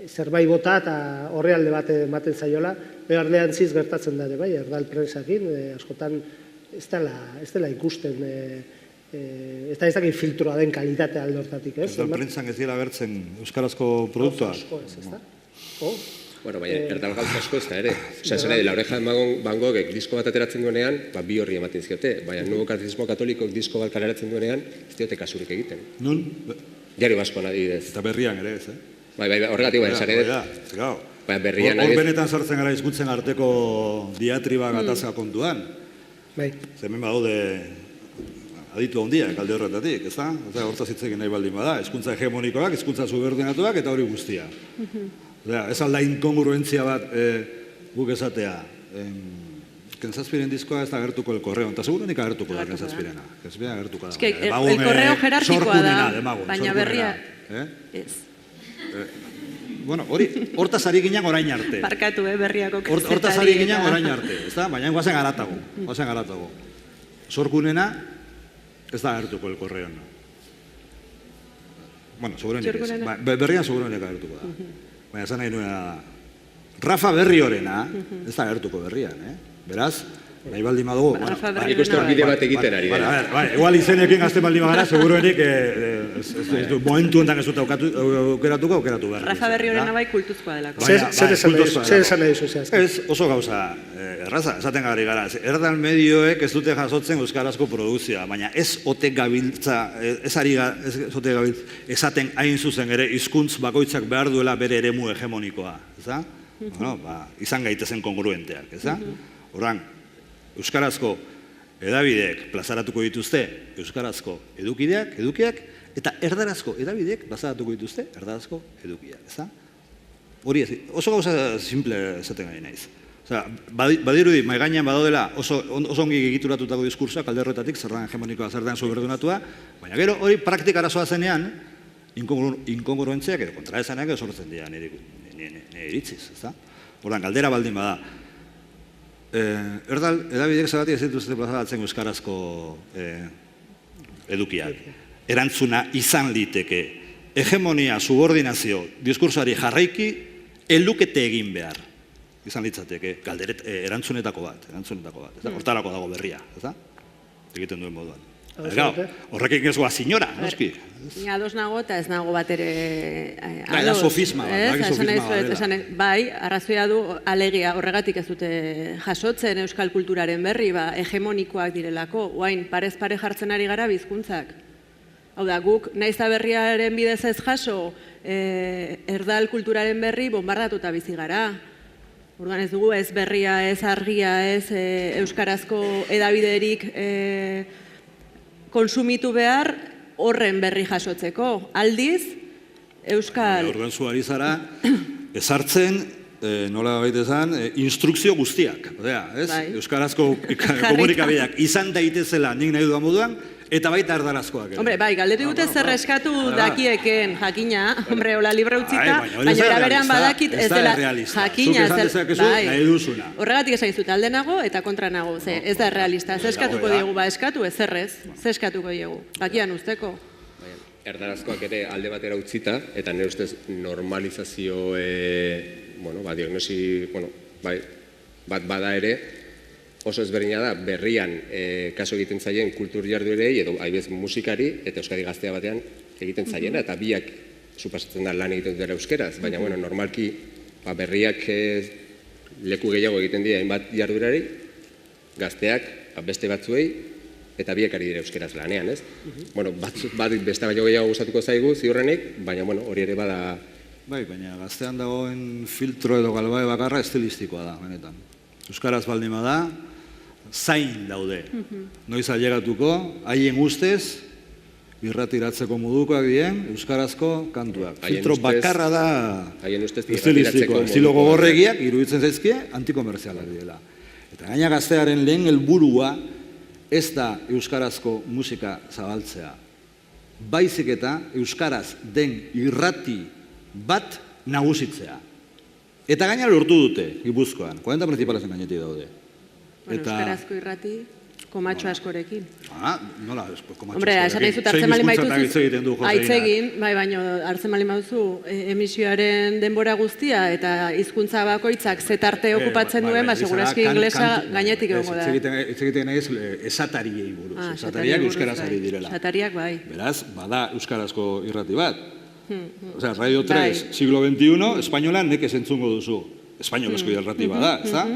zerbait bota eta horrealde bat ematen zaiola, beharlean ziz gertatzen da, erdal presakin, askotan ez dela ikusten, ez dakit filtroa den kalitatea aldortatik, ez? Erdal presan ez dira bertzen euskarazko produktua? Asko ez, ez da? Baina erdal gauz asko ez da ere. Esan ere, La Oreja de Van Goghek disko bat ateratzen duenean, bi horri ematen ziote, baina Nuevo Catecismo Katolikok disko bat kaleratzen duenean, ez diote kasurik egiten. Nun? Diario Baskoan adibidez. Eta berrian ere ez, horregatik, esan ere. Hor benetan sartzen gara hizkuntzen arteko diatriba gatazka kontuan. Hemen badaude aditu handiak alde horretatik, ez da? Hortaz hitz egin nahi baldin bada, hizkuntza hegemonikoak, hizkuntza subordinatuak eta hori guztia. Ez alda inkongruentzia bat guk esatea. Kenzazpiren diskoa ez da agertuko el korreo, eta segurunik agertuko da Kenzazpirena. Kenzazpirena agertuko da. El korreo jerarkikoa da, baina berria ez. Bueno, hortaz ari ginen orain arte. Parkatu, berriako kazetari. Hortaz ari ginen orain arte, ez da? Baina guazen garatago. Sorkunena ez da agertuko el korreo. Bueno, segurunik ez. Berrian segurunik agertuko da. Baina esan nahi nuena da. Rafa Berriorena, ez da agertuko berrian, beraz, nahi baldin badugu. Ikuste hor bide bat egiten ari dela. Igual izenekin gazten baldin bagara, seguruenik momentu enten ez dut aukeratuko berri. Rafa Berriorena bai kultuzkoa delako. Zer esan nahi duzu zehazki? Ez, oso gauza erraza, esaten gari gara. Erdal medioek ez dute jasotzen euskarazko produkzioa, baina ez ote gabiltza, esaten hain zuzen ere hizkuntz bakoitzak behar duela bere eremu hegemonikoa, ez da? Izan gaitezen kongruenteak, ez da? Horran, euskarazko edabideek plazaratuko dituzte euskarazko edukiak, eta erdarazko edabideek plazaratuko dituzte erdarazko edukiak, ez da? Hori oso gauza simple esaten gari naiz. Badirudi, mai gainean badaudela oso ongi egituratutako diskursoak alde horretatik, zer den hegemonikoa, zer den soberdunatua, baina gero hori praktikara zoa zenean, inkongruentziak edo kontraesanak edo sortzen dira nire iritziz, ez da? Horren, galdera baldin bada. Erdal, edabidek zagatik ez dituzte plazaratzen euskarazko edukiak. Erantzuna izan liteke. Hegemonia, subordinazio, diskursoari jarraiki, elukete egin behar. Izan litzateke, erantzunetako bat. Hortarako dago berria, ez da? Egiten duen moduan. Horrekin ez goa sinora, noski. Ni ados nago eta ez nago bat ere Da, da sofisma bat, sofisma bat. Bai, arrazoia du alegia horregatik ez dute jasotzen euskal kulturaren berri, hegemonikoak direlako, oain parez pare jartzen ari gara bizkuntzak. Hau da, guk naiz eta berriaren bidez ez jaso, erdal kulturaren berri bombardatuta bizi gara. Orduan ez dugu ez berria, ez argia, ez euskarazko edabiderik konsumitu behar, horren berri jasotzeko. Aldiz, euskal... Orduan zu ari zara, ezartzen, nola baita esan, instrukzio guztiak. Euskarazko komunikabideak izan daitezela nik nahi duan moduan, eta baita erdarazkoak. Hombre, bai, galdetu dute zer eskatu dakieken jakina, hombre, hola libre utzita, baina eraberean badakit ez dela jakina, nahi duzuna. Horregatik esan dizut, alde nago eta kontra nago, ez da realista, ze eskatuko diegu, eskatu ez zerrez, ze eskatuko diegu, bakian usteko. Erdarazkoak ere alde batera utzita, eta nire ustez normalizazio, diagnosi, bat bada ere, oso ezberdina da, berrian kaso egiten zaien kultur jarduerei edo haibez musikari eta Euskadi Gaztea batean egiten zaiena eta biak supasatzen da lan egiten dutela euskeraz, baina normalki berriak leku gehiago egiten dira hainbat jarduerari, gazteak beste batzuei eta biak ari dira euskeraz lanean, ez? Bat beste baino gehiago gustatuko zaigu ziurrenik, baina hori ere bada... Bai, baina gaztean dagoen filtro edo galbae bakarra estilistikoa da, benetan. Euskaraz baldin bada, zain daude. Noiz ailegatuko, haien ustez, irratiratzeko modukoak dien, euskarazko kantuak. Filtro bakarra da estilistikoa. Estilo gogorregiak, iruditzen zaizkie, antikomerzialak direla. Eta gaina gaztearen lehen helburua ez da euskarazko musika zabaltzea. Baizik eta euskaraz den irrati bat nagusitzea. Eta gaina lortu dute, Gipuzkoan, 40 principalezen gainetik daude. Euskarazko irrati, komatxo askorekin. Nola, komatxo askorekin? Hombre, esan nahi zut hartzen malin baituzu, aitzegin, baina hartzen malin baituzu emisioaren denbora guztia eta hizkuntza bakoitzak zetarte okupatzen duen, segurazki inglesa gainetik egongo da. Itzegiten nahiz esatariei buruz, esatariak euskaraz ari direla. Esatariak bai. Beraz, bada euskarazko irrati bat. Osea, Radio 3, siglo XXI, espainolan nekez entzungo duzu. Espainolezko irrati bada, ez da?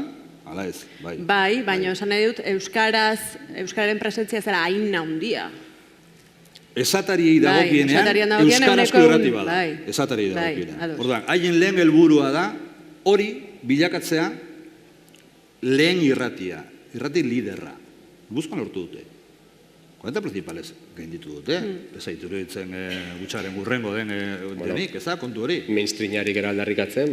Hala ez, bai. Bai, baina esan nahi dut, euskararen presentzia zera hain handia. Esatariei dagokienean, euskarazko irrati bada. Esatariei dagokienean. Orduan, haien lehen helburua da, hori bilakatzea lehen irratia. Irrati liderra. Guzkan lortu dute. 40 principales gainditu dute. Ez aitu ditzen gutxaren gurrengo den denik, ez da, kontu hori. Mainstreamari gara aldarrikatzen,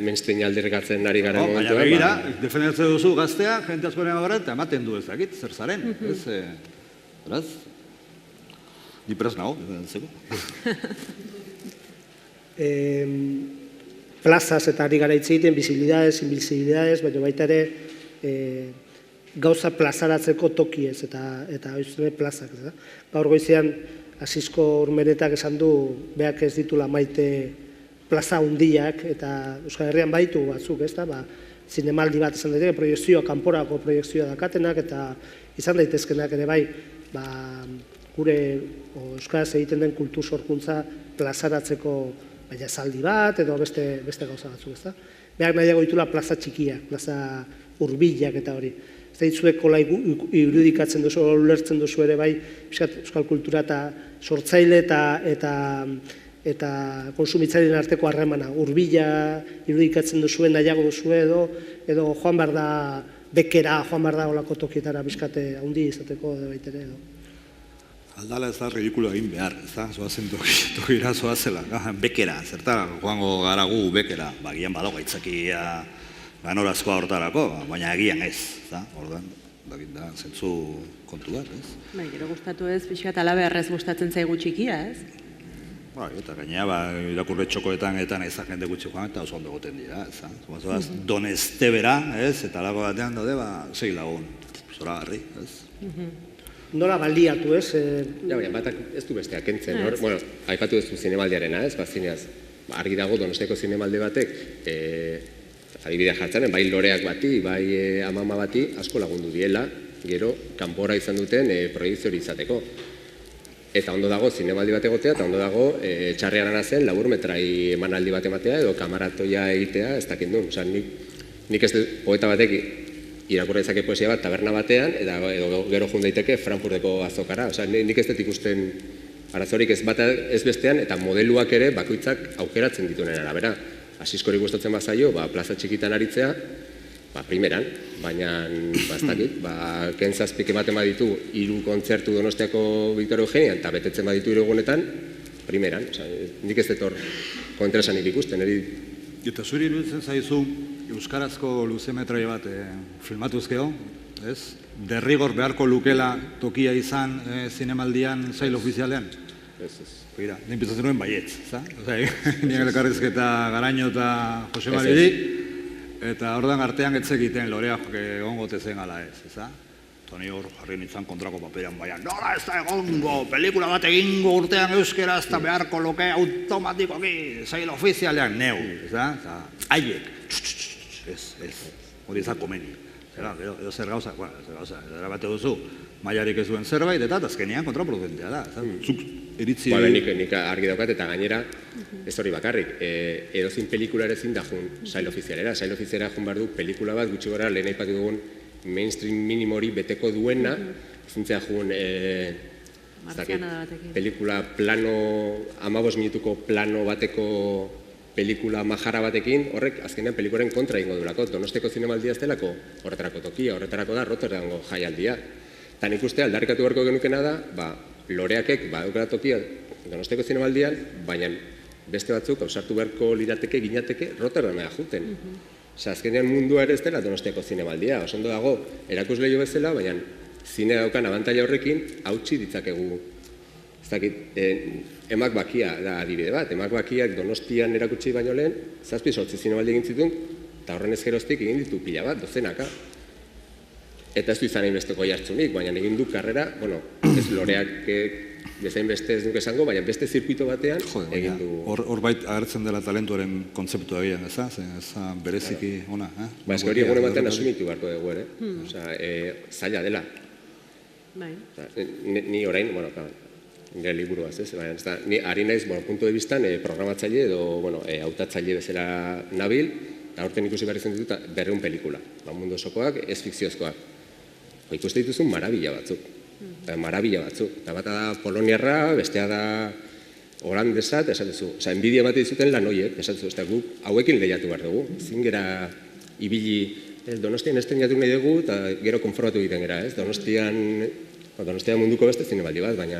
mainstream aldarrikatzen ari gara momentuan. Baina begira, defendatzen duzu gaztea, jente askoren gara, eta ematen du ez dakit, zer zaren. Beraz, ni prez nago, defendatzeko. Plazas eta ari gara hitz egiten, visibilidades, invisibilidades, baina baita ere gauza plazaratzeko tokiez eta oizune plazak. Gaur goizean, Asisko Urmeretak esan du, beak ez ditula maite plaza hundiak, eta Euskal Herrian baitu batzuk, ez da, zinemaldi bat esan daiteke, proiektzioa, kanporako proiektzioa dakatenak, eta izan daitezkenak ere bai, gure Euskaraz egiten den kultur sorkuntza plazaratzeko baina zaldi bat, edo beste gauza batzuk, ez da. Beak nahiago ditula plaza txikiak, plaza hurbilak eta hori. Ez da ditzuek kola irudikatzen duzu, ulertzen duzu ere bai, euskal kultura eta sortzaile eta konsumitzaileen arteko harremana. Hurbila irudikatzen duzuen nahiago duzu edo joan behar da bekera, joan behar da olako tokietara bizkate handi izateko edo baitere edo. Aldala ez da ridikulo egin behar, ez da, zoazen tokira zoazela, bekera, zertara, joango gara gu bekera, gian badago gaitzakia ganorazkoa hortarako, baina egian ez, ez da, orduan, da, zentzu kontu bat, ez? Bai, gero gustatu ez, pixka eta alabearrez gustatzen zaigu txikia, ez? Bai, eta gainea, irakurre txokoetan eta naizak jende gutxi joan, eta oso ondo goten dira, ez da? Zoaz, Donestebera, ez, eta lago batean daude, 6 lagun, zora garri, ez? Nola baliatu, ez? Ja, baina, batak ez du besteak entzen, hor? Bueno, aipatu duzu zinemaldiarena, ez? Zineaz, argi dago Donosteko zinemaldi batek, adibidea jartzen, bai loreak bati, bai amama bati, asko lagundu diela, gero kanpora izan duten proiektzio hori izateko. Eta ondo dago zinemaldi bat egotea, eta ondo dago txarriarana zen laburmetrai emanaldi bat ematea edo kamaratoia egitea ez dakit duen. Osa, nik ez poeta batek irakurra izake poesia bat taberna batean, edo gero jun daiteke Frankfurteko azokara. Osa, nik ez dut ikusten arazorik ez bata ez bestean, eta modeluak ere bakoitzak aukeratzen dituenen arabera. Asiskori gustatzen bazaio, plaza txikitan aritzea, primeran, baina, ez dakit, Ken Zazpik ematen baditu 3 kontzertu Donostiako Victor Eugenian, eta betetzen baditu 3 egunetan, primeran. Nik ez dut hor kontrasanik ikusten, Eta zuri iruditzen zaizu euskarazko luzemetroi bat filmatuzkeo, ez? Derrigor beharko lukela tokia izan zinemaldian sail ofizialean? Ez. Begira, nik bizatzen nuen baietz, za? Niak elkarrizketa Garaño eta Jose Mariri, eta ordan artean etzekiten loreak egongo tezen gala ez, eza? Toni hor jarri nintzen kontrako paperan baian, nola ez da egongo, pelikula bat egingo urtean euskera ez da beharko luke automatikoki, sail ofizialean neu, eza? Haiek, ez, hori izan komeni. Edo zer gauza, edera bate duzu, maiarik ez duen zerbait, eta azkenean kontraproducentea da. Zuk iritzi... Nik argi daukat eta gainera, ez hori bakarrik, edozin pelikula ere zin da jun sail ofizialera. Sail ofizialera jun behar du pelikula bat gutxi gora lehen aipatu dugun mainstream minimo hori beteko duena, zintzea jun pelikula plano, 15 minutuko plano bateko pelikula majara batekin, horrek azkenean pelikularen kontra ingo durako. Donosteko zinemaldia ez delako horretarako tokia, horretarako da Rotterdamgo jaialdia. Eta nik uste aldarrikatu beharko genukena da, loreakek badukela tokia Donosteko zinemaldian, baina beste batzuk ausartu beharko lirateke, ginateke Rotterdamera juten. Osa, azkenean mundua ere ez dela Donosteko zinemaldia. Osondo dago, erakusleio bezala, baina zine daukan abantaila horrekin hautsi ditzakegu. Ez dakit, Emak Bakia da adibide bat. Emak Bakiak Donostian erakutsi baino lehen, 7-8 zinemaldi egin zituen, eta horren ez geroztik egin ditu pila bat, dozenaka. Eta ez du izan hainbesteko jartzunik, baina egin du karrera, ez loreak bezain beste ez duk esango, baina beste zirkuito batean egin du... Hor bait agertzen dela talentuaren kontzeptua egian, ez da? Bereziki ona, Ez hori egun ematen asumitu beharko dugu, zaila dela. Ni orain, nire liburuaz, baina ni ari naiz, puntu de biztan, programatzaile edo hautatzaile bezala nabil, eta horten ikusi behar izan ditut 200 pelikula, mundu osokoak, ez fikziozkoak. Ikuste dituzun marabila batzuk, eta bata da poloniarra, bestea da holandesa, eta esatezu, enbidia bat dizuten lan horiek, esatezu, guk hauekin lehiatu behar dugu, zin gera ibili, Donostian ez teniatu nahi dugu, eta gero konformatu egiten gera, Donostian munduko beste zinemaldi bat, baina...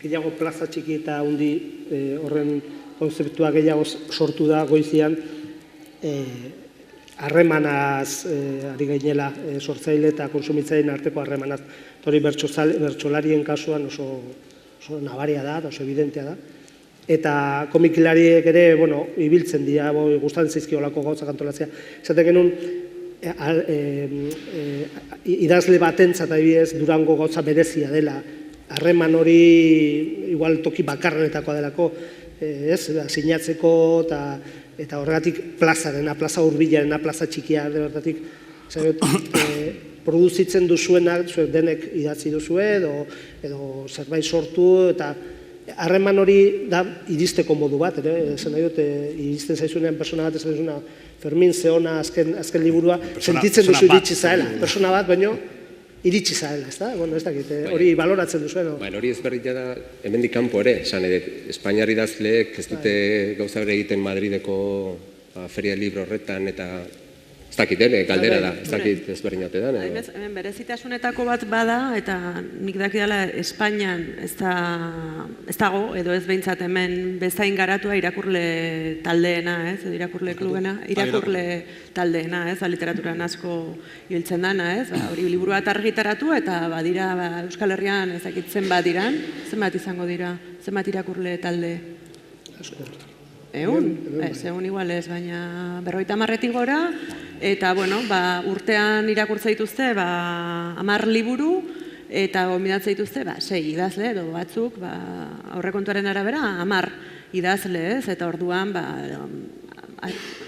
Gehiago plaza txiki eta hundi horren konzeptua gehiago sortu da goizian harremanaz ari gainela sortzaile eta konsumitzaileen arteko harremanaz. Hori bertsolarien kasuan oso nabaria da, oso evidentea da. Eta komikilariek ere, ibiltzen dira, gustatzen zaizkio olako gauzak antolatzea. Esaten genuen, idazle batentzat adibidez Durango gauza berezia dela, harreman hori igual toki bakarrenetakoa delako, sinatzeko eta horregatik plazarena, plaza hurbilarena, plaza txikia, horregatik produzitzen duzuenak, denek idatzi duzue edo zerbait sortu, eta harreman hori da iristeko modu bat, esan nahi dut, iristen zaizunean persona bat, esan duzuna, Fermin Zeona azken liburua, sentitzen duzu iritsi zaela, persona bat, baino, iritsi zaela, ez da? Ez dakit, hori baloratzen duzuen. Hori ezberdina da, hemendik kanpo ere, esan Espainiar idazleek ez dute gauza bere egiten Madrideko feria libro horretan, eta ez dakit, galdera da, ez dakit ezberdinate da. Hemen berezitasunetako bat bada, eta nik dakidala Espainian ez dago, edo ez behintzat hemen bezain garatua irakurle taldeena, edo irakurle klubena, irakurle taldeena, literaturan asko hiltzen dana, hori liburu bat argitaratu, eta badira Euskal Herrian ez dakit zenbat diran, zenbat izango dira, zenbat irakurle talde? Egun igual ez, baina 50 gora, eta urtean irakurtza dituzte 10 liburu, eta gomidatza dituzte 6 idazle, edo batzuk, aurrekontuaren arabera 10 idazle, eta orduan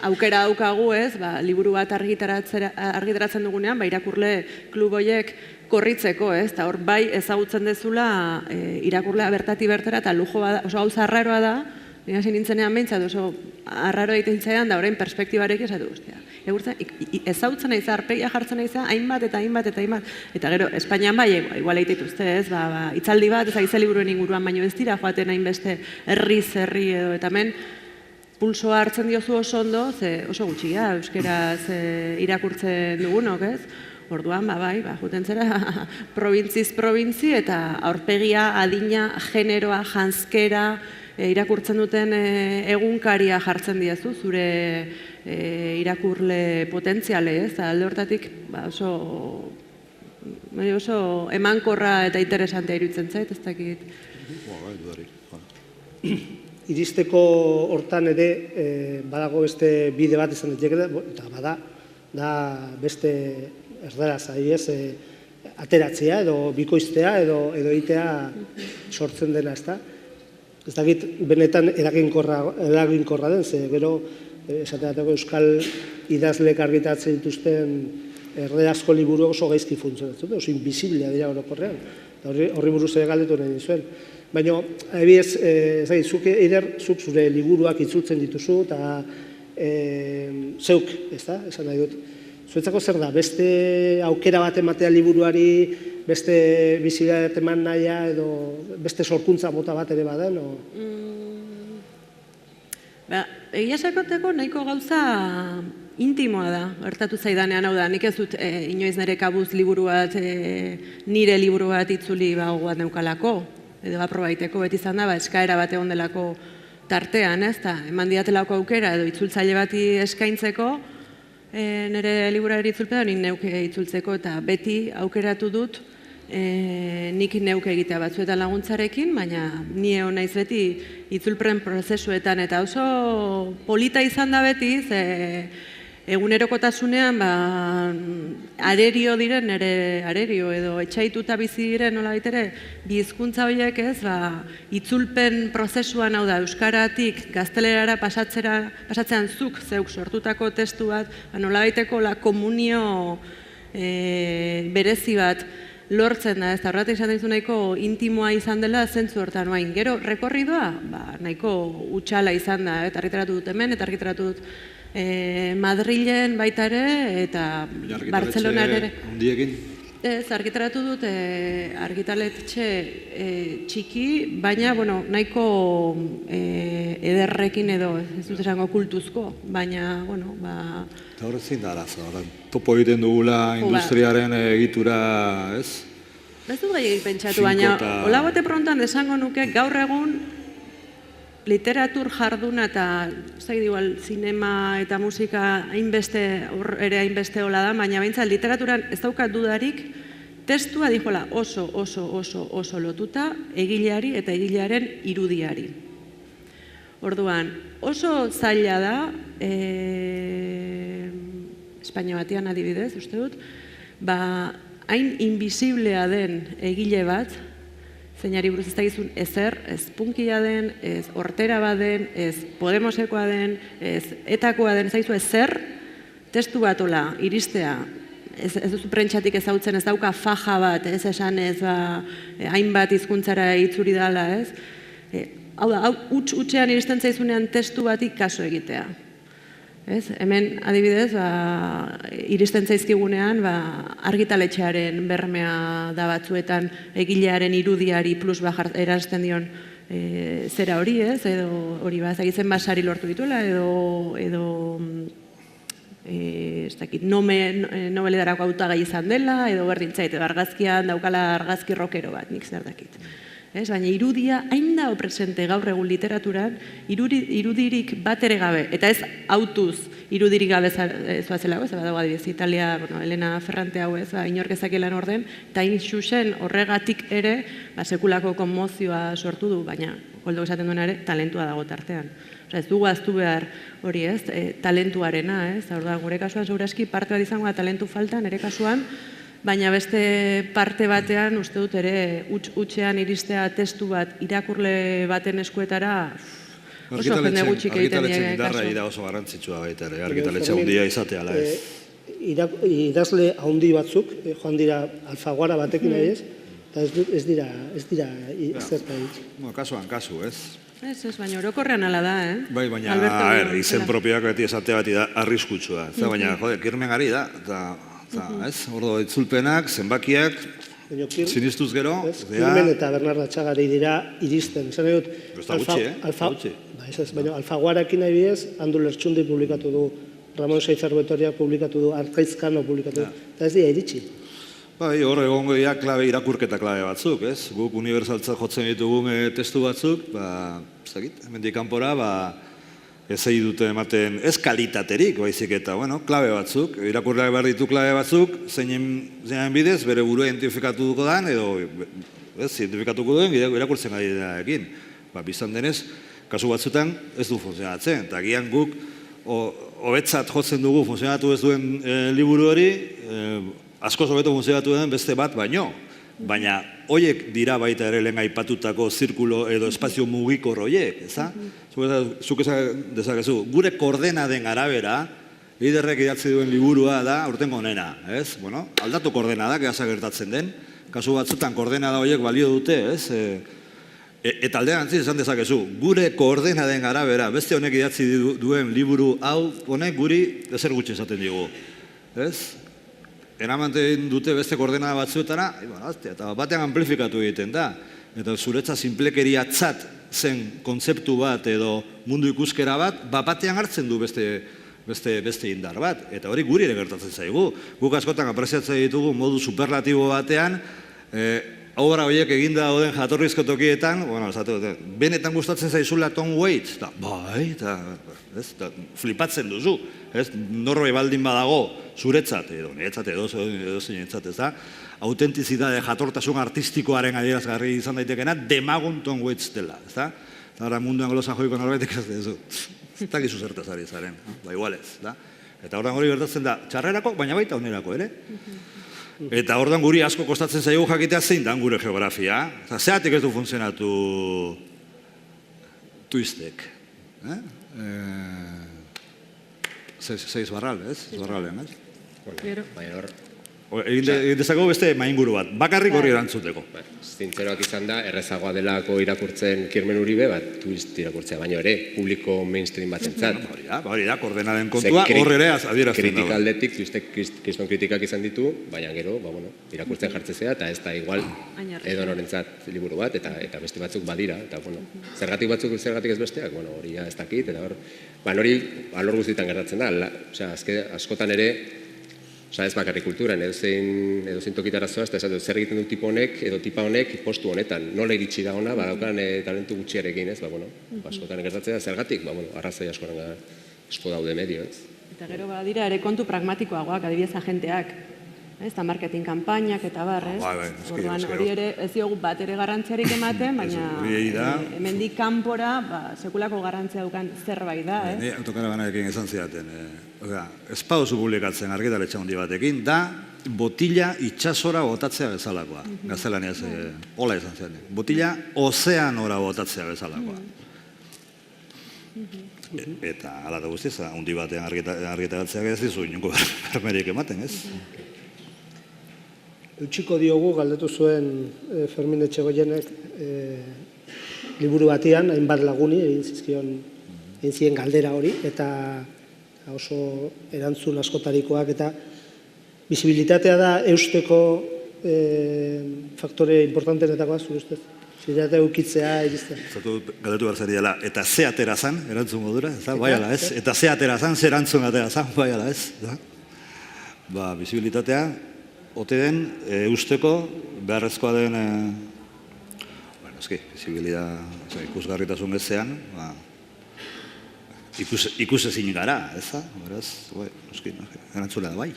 aukera daukagu, ez, liburu bat argitaratzen dugunean, irakurle klub horiek korritzeko, ez, eta hor bai ezagutzen dezula irakurlea bertati bertara, eta lujo oso gauza arraroa da, nire hasi nintzenean behintzat oso arraro egiten zaidan, da orain perspektibarek esatu guztia. Ezagutzen nahi arpegia jartzen nahi hainbat eta hainbat eta hainbat. Eta gero, Espainian bai, igual egitituzte, ez, hitzaldi bat, ez aize liburuen inguruan, baino ez dira joaten hainbeste herri edo, eta hemen pulsoa hartzen diozu oso ondo, ze oso gutxia, euskeraz irakurtzen dugunok, ez? Orduan, bai, juten zera, probintziz probintzi, eta aurpegia, adina, generoa, janzkera, irakurtzen duten egunkaria jartzen diazu, zure irakurle potentziale, ez? Alde hortatik oso emankorra eta interesantea iruditzen zait, ez dakit. Iristeko hortan ere badago beste bide bat izan daiteke, eta da beste erdaraz, ateratzea edo bikoiztea edo egitea sortzen dena, ez da? Ez dakit benetan eraginkorra den, ze gero esateateko euskal idazleek argitatzen dituzten erderazko liburu oso gaizki funtzionatzen, oso invisiblea dira orokorrean. Horri buruz ere galdetu nahi dizuen. Baina, ebiez, zuk zure liburuak itzultzen dituzu, eta zeuk, ez da, esan nahi dut. Zuetzako zer da, beste aukera bat ematea liburuari, beste bizibilitatea bat eman nahia, edo beste sorkuntza mota bat ere baden? Egia esakoteko nahiko gauza intimoa da, gertatu zaidanean, hau da, nik ez dut inoiz nire kabuz liburu bat, nire liburu bat itzuli gogoan neukalako, edo aprobaiteko, beti izan da, eskaera bat egon delako tartean, ez da, eman diatelako aukera, edo itzultzaile bati eskaintzeko, nire liburuari itzulpeda, nik neuke itzultzeko, eta beti aukeratu dut, nik neuke egitea batzuetan laguntzarekin, baina ni egon naiz beti itzulpren prozesuetan, eta oso polita izan da beti, egunerokotasunean arerio diren, nire arerio edo etxaituta bizi diren nola baitere, bi hizkuntza horiek ez, itzulpen prozesuan, hau da, euskaratik gaztelerara pasatzean zuk zeuk sortutako testu bat, nola baiteko komunio berezi bat lortzen da, ez da horretak izan dizu nahiko intimoa izan dela zentzu hortan oain. Gero, rekorridoa, nahiko utxala izan da, eta argitaratu dut hemen, eta argitaratu dut Madrilen baita ere, eta Bartzelonan ere. Hundiekin? Ez, argitaratu dut argitaletxe txiki, baina nahiko ederrekin edo, ez dut esango kultuzko, baina, Eta horret zein da arazo, topo egiten dugula industriaren egitura, ez? Ez du gai pentsatu, baina hola bote prontan esango nuke gaur egun literatur jarduna eta zinema eta musika ere hainbeste hola da, baina behintzat literaturan ez daukat dudarik testua dijola oso lotuta egileari eta egilearen irudiari. Orduan, oso zaila da, Espainia batean adibidez, uste dut, hain invisiblea den egile bat, zeinari buruz ez dagizun ezer, ez punkia den, ez hortera bat den, ez Podemosekoa den, ez etakoa den, ez daizu ezer, testu bat hola, iristea, ez duzu prentxatik ezautzen, ez dauka faja bat, ez esan ez hainbat hizkuntzara itzuri dala, ez? Hau da, utxean iristen zaizunean testu batik kaso egitea. Hemen, adibidez, iristen zaizkigunean argitaletxearen bermea da batzuetan egilearen irudiari plus eranzten dion zera hori, edo hori zagitzen basari lortu dituela, edo nobeledarako hautagai izan dela, edo berdintzait, edo argazkian daukala argazki rokero bat, nik zer dakit. Baina irudia hain dago presente gaur egun literaturan, irudirik bat ere gabe, eta ez autuz irudirik gabe zoazelago, ez badago adibidez, Italia, Elena Ferrante hau ez, inork ezakelan orden, eta hain xuxen horregatik ere, sekulako konmozioa sortu du, baina, koldo esaten duena ere, talentua dago tartean. Ez dugu aztu behar hori ez, talentuarena, ez, gure kasuan segurazki parte bat izango da talentu falta, nire kasuan, baina beste parte batean, uste dut ere, utxean iristea testu bat irakurle baten eskuetara, Oso jende gutxik egiten Argitaletxen die indarra kasu. ira oso garrantzitsua baita ere, argitaletxe handia izatea, ala ez. Idazle handi batzuk, joan dira Alfaguara batekin nahi ez, eta ez dira zerta ditz. Kasuan kasu, ez? Ez, baina orokorrean ala da, Bai, baina, Alberto Guillon izen bezala. propioak beti esatea bati da arriskutsua. Baina, jode, kirmen gari da, ez? Ordo, itzulpenak, zenbakiak, sinistuz gero, Kirmen eta Bernarda Txagari dira iristen. Esan nahi dut, Ez da gutxi, baina Alfaguarekin nahi bidez, Andu Lertxundi publikatu du, Ramon Saizar Betoria publikatu du, Arkaizkano publikatu du, eta ez dira iritsi. Bai, hor egongo dira irakurketa klabe batzuk, ez? Guk unibertsaltzat jotzen ditugun testu batzuk, ezagit, hemendik kanpora, ezei dute ematen, ez kalitaterik, baizik eta, klabe batzuk, irakurleak behar ditu klabe batzuk, zeinen bidez, bere burua identifikatuko dan, edo, identifikatuko duen, irakurtzen ari denarekin. Biztan denez, kasu batzutan ez du funtzionatzen, eta gian guk, hobetzat jotzen dugu funtzionatu ez duen liburu hori, askoz hobeto funtzionatu den beste bat baino. Baina, hoiek dira baita ere lehen aipatutako zirkulo edo espazio mugikor hoiek, eza? Zuk esan dezakezu, gure koordenaden arabera, Eiderrek idatzi duen liburua da aurtengo honena, ez? Aldatu koordenadak easa gertatzen den, kasu batzutan koordenada hoiek balio dute, ez? Eta alderantziz esan dezakezu, gure koordenaden arabera, beste honek idatzi duen liburu hau, honek guri ezer gutxi esaten digu, ez? Eramaten dute beste koordenada batzuetara, eta batean amplifikatu egiten da. Eta zuretza sinplekeriatzat zen kontzeptu bat edo mundu ikuskera bat, batean hartzen du beste indar bat. Eta hori guri ere gertatzen zaigu. Guk askotan apreziatzen ditugu modu superlatibo batean, obra horiek eginda dauden jatorrizko tokietan, benetan gustatzen zaizula Tom Waits, bai, eta flipatzen duzu, norbait baldin badago zuretzat, edo niretzat, edo zeinetzat, ez da, autentizitate jatortasun artistikoaren adierazgarri izan daitekena, demagun Tom Waits dela, ez da? Eta munduan glosajoiko norbaitek ez duzu, ez dakizu zertaz ari zaren, igual ez, da? Eta horren hori gertatzen da, txarrerako, baina baita onerako, ere? Eta ordan guri asko kostatzen zaigu jakitea zein dan gure geografia. Zeatik ez du funtzionatu tuistek. Seiz barral, ez? Barralean, ez? Egin dezako beste mainguru bat, bakarrik hori erantzuteko. Zintzeroak izan da, errezagoa delako irakurtzen Kirmen Uribe, twist irakurtzea, baina ere, publiko mainstream bat entzat. Hori da, koordenaden kontua, hor ere adierazten dago. Kritika aldetik, twistek kriston kritikak izan ditu, baina gero, irakurtzen jartzezea, eta ez da igual edo norentzat liburu bat, eta beste batzuk badira, eta zergatik batzuk zergatik ez besteak, hori ez dakit, eta hori alor guztietan gertatzen da, askotan ere, ez bakarrik kulturan, edozein tokitara zoaz, eta zer egiten du tipo honek, edo tipa honek postu honetan. Nola iritsi da ona, badaukan talentu gutxiarekin, ez? Askotan gertatzea, zergatik, arrazoi asko daude medio, ez? Eta gero badira ere kontu pragmatikoagoak, adibidez agenteak, eta marketing kanpainak eta bar, ez? Orduan hori ere ez diogu bat ere garrantziarik ematen, baina hemendik kanpora sekulako garrantzia dukan zerbait da, ez? Ni autokarabanarekin esan zidaten, ez pauzu publikatzen argitaletxe handi batekin, da botila itxasora botatzea bezalakoa. Gaztelaniaz, hola esan zidaten. Botila ozeanora botatzea bezalakoa. Eta ala da guztiz, handi batean argitaletxeak ez dizu, inungo bermerik ematen, ez? Eutxiko diogu, galdetu zuen Fermin Etxegoienek liburu batean, hainbat laguni, egin ziren galdera hori, eta oso erantzun askotarikoak, eta bizibilitatea da eusteko faktore importantenetakoa, zure ustez? Zirate eukitzea, iriztea. Zatu galdetu behar zari dela, eta ze atera zan, erantzun modura, bai ala ez? Eta ze atera zan, ze erantzun atera zan, bai ala ez? Bizibilitatea, ote den, eusteko, beharrezkoa den, ikusgarritasun ezean, ikus ezin gara, ez da? Beraz, erantzulea da bai.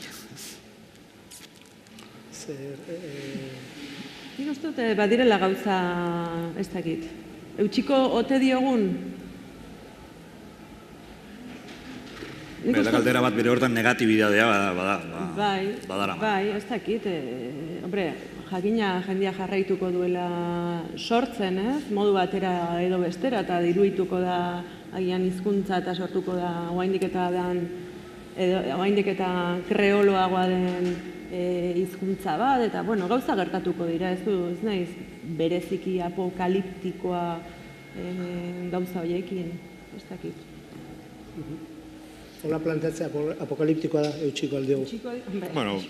Nik uste dut badirela gauza ez dakit. Eutxiko ote diogun? Eta galdera bat bere hortan negatibidadea badara. Bai, ez dakit. Hombre, jakina jendia jarraituko duela sortzen, ez? Modu batera edo bestera, eta diruituko da agian hizkuntza eta sortuko da oraindik eta kreoloagoa den hizkuntza bat, eta gauza gertatuko dira, ez naiz bereziki apokaliptikoa gauza horiekin, ez dakit. Hola planteatzea apokaliptikoa da, eutxiko aldiogu.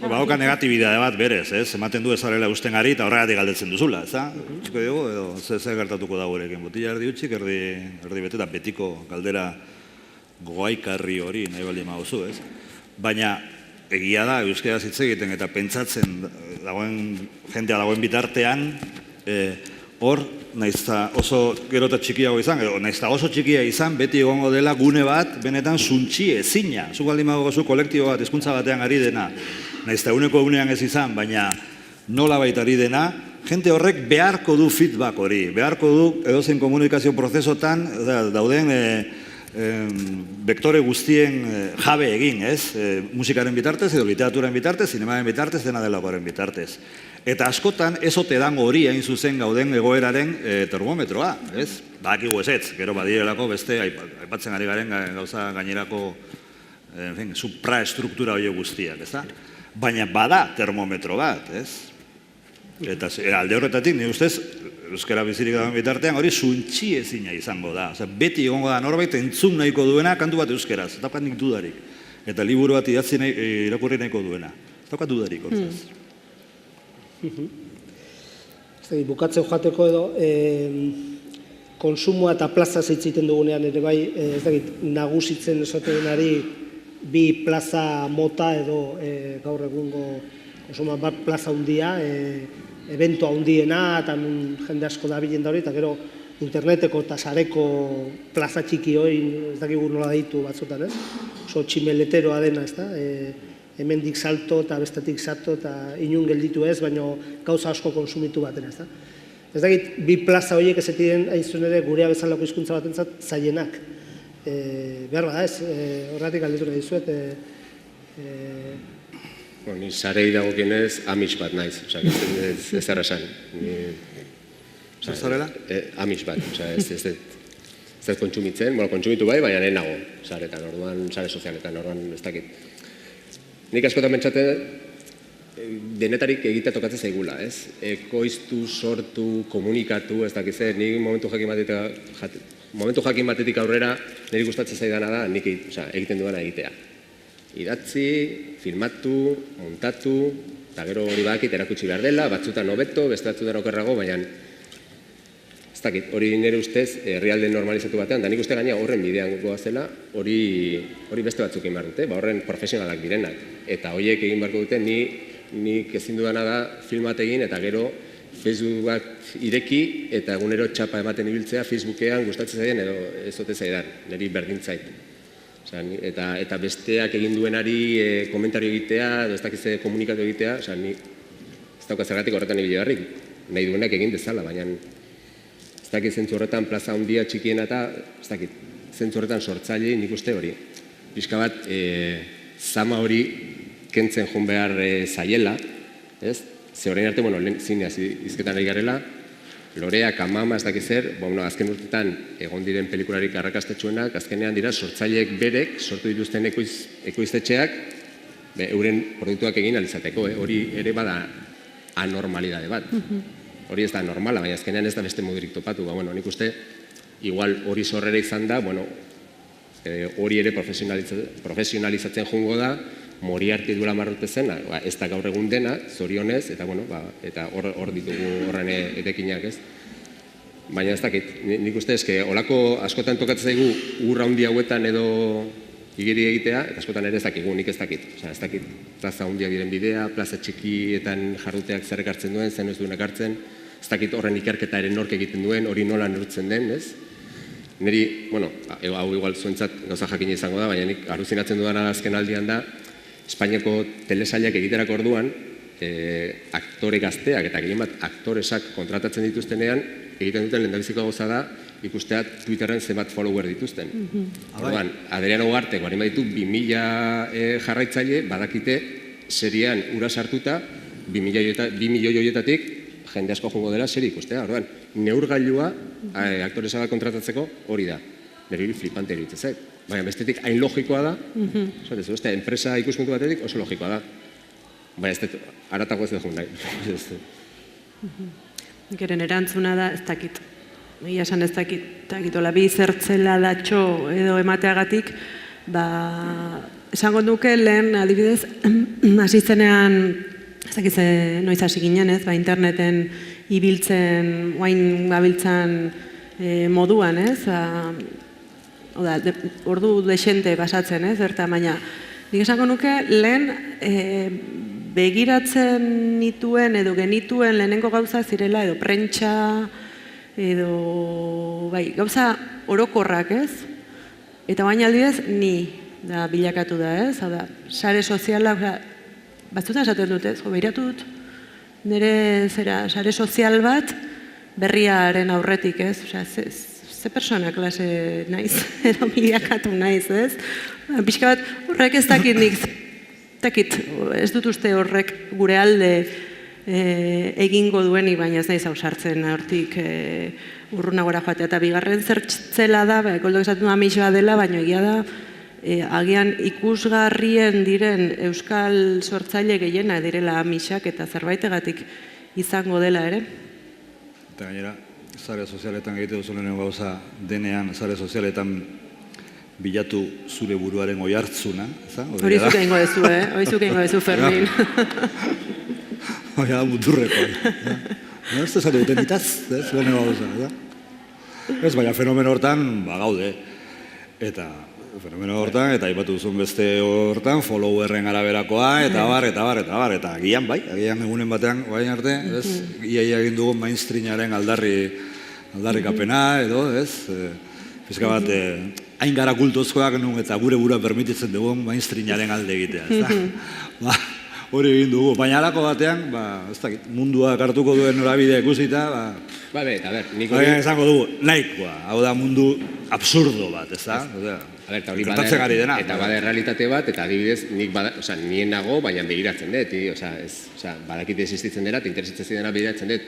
Badauka negatibidade bat berez, ez? Ematen du ezarela usten ari eta horregatik galdetzen duzula, ez da? Eutxiko diogu, edo zer gertatuko da gurekin. Botila erdi utxik, erdi bete, eta betiko galdera goaikarri hori nahi baldin magozu, ez? Baina egia da, euskaraz hitz egiten eta pentsatzen jendea dagoen bitartean, hor, naizta oso gero eta txikiago izan, naizta oso txikia izan, beti egongo dela gune bat, benetan zuntxi ezina. Zuk baldin magozu kolektibo bat, hizkuntza batean ari dena, naizta uneko unean ez izan, baina nola baita ari dena, jente horrek beharko du feedback hori, beharko du edozein komunikazio prozesotan dauden vektore guztien jabe egin, ez? Musikaren bitartez, edo literaturen bitartez, zinemaren bitartez, dena delakoaren bitartez. Eta askotan, ez ote dango hori hain zuzen gauden egoeraren termometroa, ez? Badakigu ez, gero badirelako beste, aipatzen ari garen gauza gainerako supraestruktura hori guztiak, ez da? Baina bada termometro bat, ez? Eta alde horretatik, nire ustez, euskara bizirik dagoen bitartean, hori zuntxi ezina izango da. Beti egongo da norbait entzun nahiko duena kantu bat euskeraz, ez daukat nik dudarik. Eta liburu bat idatzi irakurri nahiko duena. Ez daukat dudarik, hortzaz. Bukatzen joateko edo, konsumoa eta plaza zitziten dugunean ere bai, ez dakit, nagusitzen esatenari bi plaza mota edo gaur egungo konsumoa bat plaza handia, eventu handiena, eta jende asko da bilen da hori, eta gero interneteko eta sareko plaza txiki hori, ez dakigu nola ditu batzutan, ez? Oso tximeleteroa dena, ez da? Hemendik salto eta bestetik salto eta inun gelditu ez, baina gauza asko konsumitu baten, ez da? Ez dakit, bi plaza horiek ezetiren hain zuen ere gurea bezalako hizkuntza batentzat zailenak. Behar bada ez, horretik galditu nahi dizuet, Ni sarei dagokienez amish bat naiz, ez zara esan. Zer zarela? Amish bat, ez kontsumitzen, kontsumitu bai, baina nahi nago saretan, orduan, sare sozialetan, orduan ez dakit. Nik askotan pentsatzen denetarik egitea tokatzen zaigula, ez? Ekoiztu, sortu, komunikatu, ez dakit zer, nik momentu jakin batetik aurrera niri gustatzen zaidana da, nik egiten duena egitea. Idatzi, filmatu, montatu, eta gero hori badakit erakutsi behar dela, batzutan hobeto, beste batzutan okerrago, baina ez dakit, hori nire ustez herrialde normalizatu batean, da nik uste gaina horren bidean goazela, hori beste batzuk egin behar dute, horren profesionalak direnak. Eta horiek egin beharko dute, nik ezin dudana da film bat egin, eta gero Facebookak ireki, eta egunero txapa ematen ibiltzea, Facebookean gustatzen zaien edo ez ote zaidan, niri berdin zait. Eta besteak egin duenari komentario egitea, edo ez dakize komunikatu egitea, ni ez dauka zergatik horretan ibili beharrik, nahi duenak egin dezala, baina ez dakit zentzu horretan plaza handia txikiena eta ez dakit zentzu horretan sortzaile nik uste hori. Pixka bat, zama hori kentzen joan behar zaiela, ez? Ze horrein arte, lehen zineaz izketan ari garela, Loreak, Amama, ez dakiz zer, azken urtetan egon diren pelikularik arrakastetsuenak, azkenean dira sortzaileek berek, sortu dituzten ekoiztetxeak, euren produktuak egin alizateko, hori ere bada anormalidade bat. Hori ez da normala, baina azkenean ez da beste modurik topatu. Nik uste, igual hori sorrera izan da, hori ere profesionalizatzen joango da, Moriarty duela marrute zen, ez da gaur egun dena, zorionez, eta hor ditugu horren etekinak, ez? Baina ez dakit, nik uste eske, olako askotan tokatzen zaigu urra handi hauetan edo igeri egitea, eta askotan ere ez dakigu, nik ez dakit. Ez dakit, plaza handiak diren bidea, plaza txikietan jarruteak zer ekartzen duen, zen ez duen ekartzen, ez dakit horren ikerketa ere nork egiten duen, hori nola neurtzen den, ez? Niri, hau igual zuentzat gauza jakin izango da, baina nik aruzinatzen dudan azken aldian da, Espainiako telesailak egiterako orduan, aktore gazteak eta gehien bat aktoresak kontratatzen dituztenean, egiten duten lehendabiziko gauza da, ikustea Twitterren zenbat follower dituzten. Orduan, Adriano Ugartek barin baditu 2000 jarraitzaile badakite serian ura sartuta, 2 milioi horietatik jende asko jongo dela seri ikustea. Orduan, neurgailua aktoresa bat kontratatzeko hori da. Nire flipante egitzen zait. Baina bestetik hain logikoa da, enpresa ikuspuntu batetik oso logikoa da. Baina ez dut, haratago ez dut nahi. Geren erantzuna da, ez dakit. Egia esan ez dakit, ola bi zertzela datxo edo emateagatik, esango nuke lehen adibidez, hasizenean, ez dakit noiz hasi ginen ez, interneten ibiltzen, oain gabiltzan moduan ez, ordu desente basatzen ez, baina nik esango nuke lehen begiratzen nituen edo genituen lehenengo gauza zirela edo prentsa edo gauza orokorrak ez, eta baina aldidez ni da bilakatu da ez, sare sozialak, batzutan esaten dut ez, behiratu dut, nire sare sozial bat berriaren aurretik ez, ze persona klase naiz, edo bilakatu naiz ez, pixka bat horrek ez dakit nik, ez dut uste horrek gure alde egingo duenik, baina ez naiz hausartzen hortik urrunagora joatea. Eta bigarren zertzela da, koldok esatu amixoa dela, baina egia da, agian ikusgarrien diren euskal sortzaile gehiena direla amixak eta zerbaitegatik izango dela ere. Eta gainera, sare sozialetan egite duzu lehenengo gauza denean, sare sozialetan bilatu zure buruaren oihartzuna. Hori zuke ingo dezu, hori zuke ingo dezu, Fermin. Hori da muturreko. Ez da zatu duten ditaz, lehenengo gauza. Ez, baina fenomeno hortan, gaude. Eta fenomeno hortan, eta aipatu duzun beste hortan, followerren araberakoa, eta bar, eta agian agian egunen batean, guain arte, iaia egin dugu mainstreamaren aldarrikapena, edo, ez? Pizka bat, hain gara kultuzkoak nun eta gure burua permititzen dugun mainstreamaren alde egitea, ez da? Hori egin dugu, baina alako batean, ez dakit, munduak hartuko duen norabidea ikusita, baina izango dugu, nahikoa, hau da mundu absurdo bat, ez da? Gertatzen gari dena. Eta bada errealitate bat, eta adibidez, nien nago, baina begiratzen dut, badakite existitzen dela, eta interesatzen dena begiratzen dut.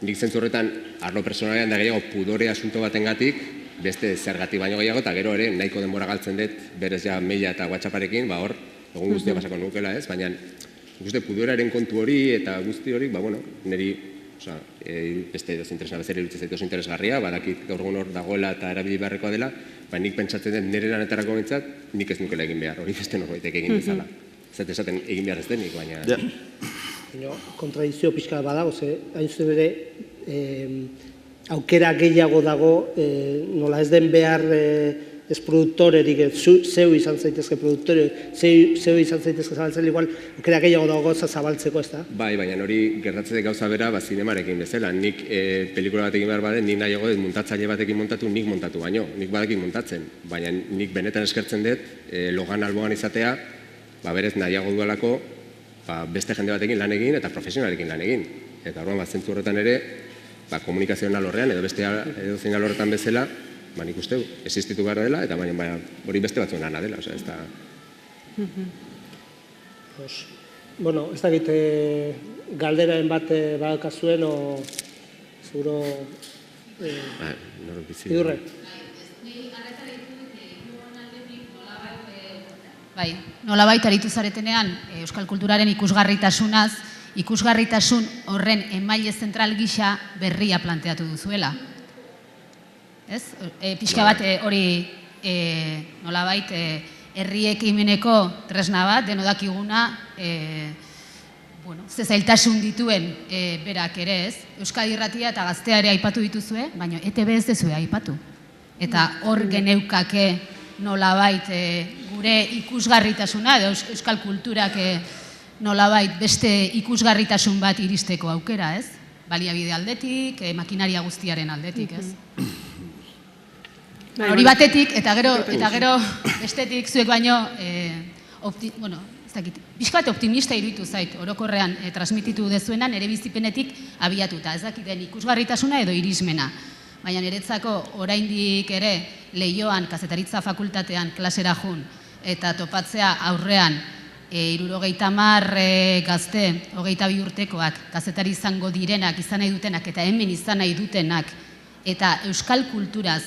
Nik zentzu horretan, arlo personalean da gehiago pudore asunto batengatik, beste zergatik baino gehiago, eta gero ere, nahiko denbora galtzen dut, berez ja maila eta WhatsApparekin, hor, egun guztia pasako nukela ez, baina ikuste pudorearen kontu hori eta guzti hori, niri, beste edoz interesna bezala iruditzen zaitu interesgarria, badakit gaur egun hor dagoela eta erabili beharrekoa dela, baina nik pentsatzen den nire lanetarako bintzat, nik ez nukela egin behar, hori beste norbaitek egin bezala. Zet esaten egin behar ez denik, baina... Kontradizio pixka badago, hain zuen bere aukera gehiago dago, nola ez den behar ez produktorerik, zeu izan zaitezke produktore, zeu izan zaitezke zabaltzen, igual, aukera gehiago dago gauza zabaltzeko, ez da? Bai, baina hori gertatzea gauza bera zinemarekin bezala. Nik pelikula batekin behar baden, nik nahiago dut muntatzaile batekin montatu, nik montatu baino. Nik badekin montatzen, baina nik benetan eskertzen dut, logan alboan izatea, berez nahiago duelako, beste jende batekin lan egin eta profesionalekin lan egin. Eta horren zentzu horretan ere, komunikazioen alorrean edo beste edozein alorretan bezala, nik uste, existitu behar dela, eta baina hori beste batzuen lana dela, ez da... Bueno, ez dakit galderaen bat badakazuen, o seguro... Idurre. Bai, nolabait aritu zaretenean euskal kulturaren ikusgarritasunaz, ikusgarritasun horren emaile zentral gisa berria planteatu duzuela. Ez? Pixka bat hori nolabait herri ekimeneko tresna bat, denodakiguna, ze zailtasun dituen berak ere ez. Euskadi Irratia eta Gaztea ere aipatu dituzue, baina ETB ez dezue aipatu. Eta hor geneukake nolabait gure ikusgarritasuna, edo euskal kulturak nolabait beste ikusgarritasun bat iristeko aukera, ez? Baliabide aldetik, makinaria guztiaren aldetik, ez? Hori batetik, eta gero bestetik zuek baino, pixka bat optimista iruditu zait, orokorrean transmititu dezuenan, ere bizipenetik abiatuta, ez dakiten ikusgarritasuna edo irismena. Baina niretzako oraindik ere Leioan, Kazetaritza Fakultatean klasera jun, eta topatzea aurrean 70 gazte, 22 urtekoak, kazetari izango direnak, izan nahi dutenak, eta hemen izan nahi dutenak, eta euskal kulturaz,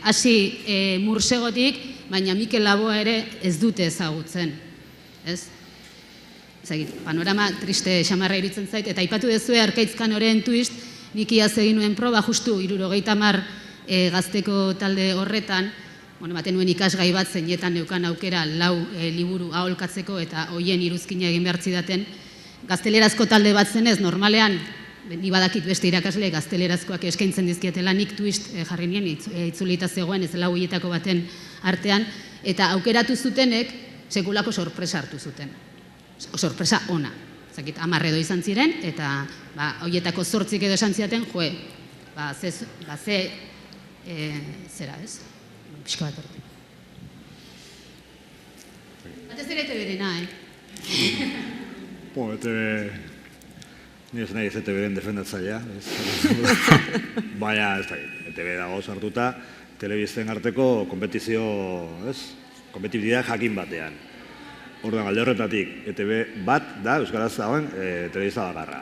hasi Mursegotik, baina Mikel Laboa ere ez dute ezagutzen. Panorama triste xamarra iruditzen zait, eta aipatu dezue Arkaitzkan oren twist, nik iaz egin nuen proba, justu 70 gazteko talde horretan, baten nuen ikasgai bat zeinetan neukan aukera 4 liburu aholkatzeko eta hoien iruzkina egin behar zidaten. Gaztelerazko talde bat zenez, normalean, ni badakit beste irakasle gaztelerazkoak eskaintzen dizkietela, nik twist jarri nien, itzulita zegoen ez 4 horietako baten artean, eta aukeratu zutenek sekulako sorpresa hartu zuten. Sorpresa ona. Zakit, 10 edo izan ziren, eta horietako 8 edo esan zidaten, zera ez? Pixko bat horretik. Batez ere ETB-rena, Ni ez nahi ez ETB-ren defendatzailea. Baina, ETB dago sartuta, telebisten arteko kompetitibitate jakin batean. Orduan, alde horretatik, ETB bat da, euskaraz dagoen, telebista bakarra.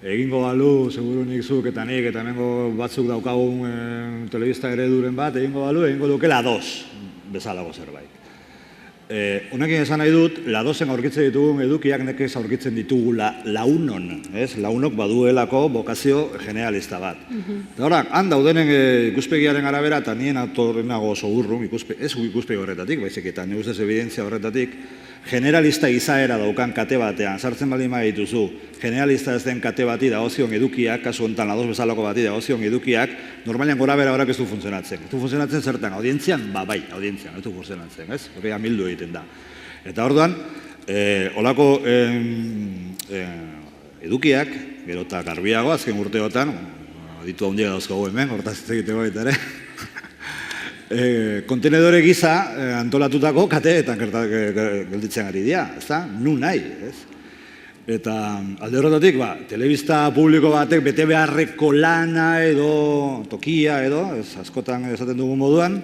Egingo balu, segurunik zuk eta nik, eta hemengo batzuk daukagun telebista ereduren bat, egingo dukela 2 bezalago zerbait. Honekin esan nahi dut, la 2-en aurkitzen ditugun edukiak nekez aurkitzen ditugula launon, launok baduelako bokazio generalista bat. Eta horak, han daudenen ikuspegiaren arabera, eta nien atorrenago oso urrun, ez ikuspegi horretatik, baizik eta ne ustez evidentzia horretatik, generalista izaera daukan kate batean, sartzen baldin dituzu, generalista ez den kate bati dagozion edukiak, kasu honetan la 2 bezalako bati dagozion edukiak, normalian gora bera horak ez du funtzionatzen. Ez du funtzionatzen zertan, audientzian, bai, audientzian, ez du funtzionatzen, ez? Horrega mildu egiten da. Eta orduan, holako edukiak, gero eta garbiago, azken urteotan, ditu handia dauzkagu hemen, hortaz hitz egiteko baita ere, kontenedore gisa antolatutako kateetan gelditzen ari dira, ezta? Nun nahi, ez? Eta alde horretatik, telebista publiko batek bete beharreko lana edo tokia edo, askotan esaten dugun moduan,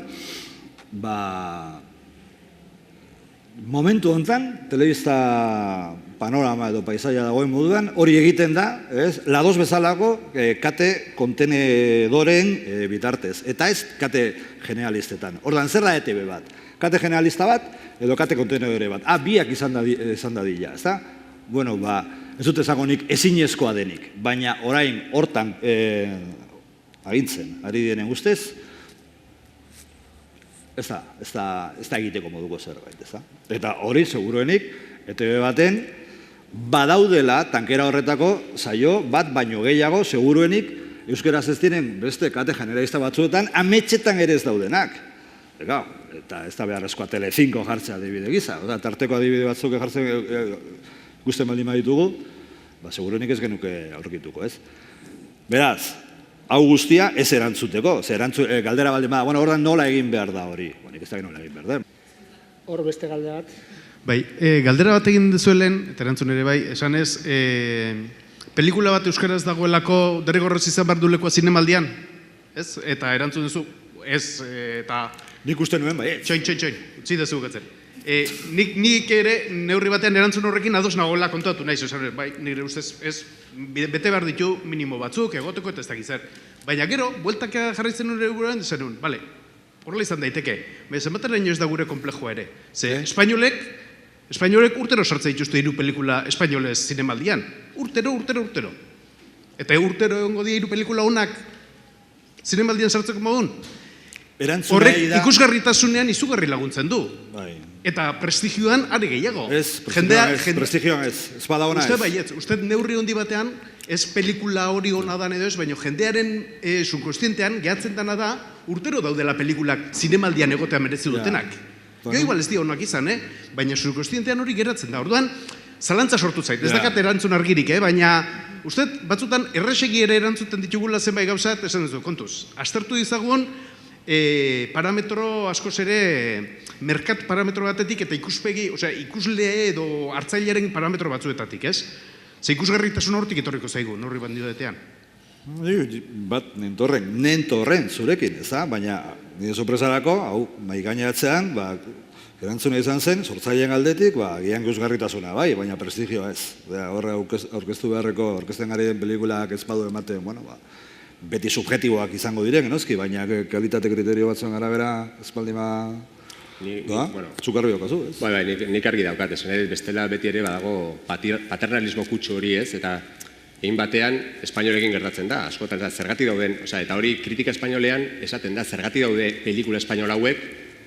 momentu honetan, telebista panorama edo paisaia dagoen moduan, hori egiten da, la 2 bezalako kate kontenedoren bitartez, eta ez kate generalistetan. Ordan, zer da ETB bat? Kate generalista bat edo kate kontenedore bat. Biak izan dadila, ez da? Bueno, ez dut esango nik ezinezkoa denik, baina orain hortan agintzen, ari denen ustez, ez da egiteko moduko zerbait, ez da? Eta hori, seguruenik, ETB baten, badaudela tankera horretako saio bat baino gehiago, seguruenik, euskeraz ez diren beste kate generalista batzuetan, ametxetan ere ez daudenak. Eta ez da beharrezkoa Tele5 jartzea adibide gisa, tarteko adibide batzuk jartzen ikusten baldin baditugu, seguruenik ez genuke aurkituko, ez? Beraz, hau guztia ez erantzuteko, galdera baldin bada, ordan nola egin behar da hori? Nik ez da nola egin behar da. Hor beste galdera bat. Bai, galdera bat egin dezuelen, eta erantzun ere bai, esan ez, pelikula bat euskaraz dagoelako derrigorrez izan behar dulekoa zinemaldian? Ez? Eta erantzun duzu, ez, eta... Nik uste nuen, bai, Txoin, utzi dezu gatzen. Nik ere neurri batean erantzun horrekin ados nagoela kontatu naiz, bai, nire ustez, ez, bete behar ditu minimo batzuk, egoteko eta ez dakizer. Baina gero, bueltak jarraitzen nire buruan, zenun, bale, horrela izan daiteke, zenbateraino ez da gure komplejua ere. Ze, espainolek urtero sartzen dituzte 3 pelikula espainolez zinemaldian. Urtero. Eta urtero egongo dira 3 pelikula honak zinemaldian sartzeko modun. Horrek ikusgarritasunean izugarri laguntzen du. Eta prestigioan are gehiago. Prestigioan ez, ez badagoena ez. Uste neurri hondi batean, ez pelikula hori hona dan edo ez, baina jendearen subkonstientean gehatzen dana da, urtero daudela pelikulak zinemaldian egotea merezi dutenak. Jo igual ez di honak izan, baina subkonstientean hori geratzen da. Orduan, zalantza sortu zait, ez dakat erantzun argirik, baina uste batzutan erresegi ere erantzuten ditugula zenbait gauzat, esan duzu, kontuz. Aztertu dizagun, parametro askoz ere, merkat parametro batetik eta ikuspegi, ikusle edo hartzailearen parametro batzuetatik, ez? Ze ikusgarritasun hortik etorriko zaigu, norri bandidoetean. Bat, nentorren zurekin, ez da? Baina, nire sorpresarako, hau, mai gaineratzean, Erantzuna izan zen, sortzaileen aldetik, gian ikusgarritasuna bai, baina prestigioa ez. Horre aurkeztu beharreko, aurkezten gari den pelikulak ez badu ematen, beti subjetiboak izango diren, noski, baina kalitate kriterio batzuen arabera espaldima txukarri dokazu, ez? Bai, nik argi daukat, bestela beti ere badago paternalismo kutsu hori ez, eta egin batean espainolekin gertatzen da, askotan zergatik dauden, eta hori kritika espainolean esaten da, zergatik daude pelikula espainol hauek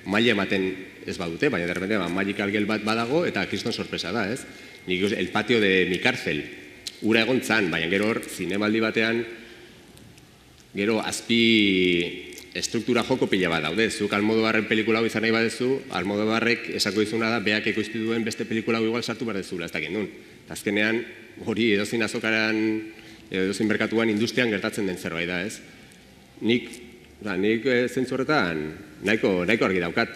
maila ematen ez badute, baina derrepente Magical Girl bat badago eta kriston sorpresa da, ez? Nik El patio de mi cárcel, ura egon zan, baina gero hor, zinemaldi batean, gero azpi estruktura joko pila bat daude, zuk Almodobarren pelikula hau izan nahi badezu, Almodobarrek esako izuna da, beak ekoiztu duen beste pelikula hau igual sartu behar dezula, ez dakit nun. Azkenean, hori edozin azokaran, edozin merkatuan industrian gertatzen den zerbait da, ez? Nik zentzu horretan nahiko argi daukat.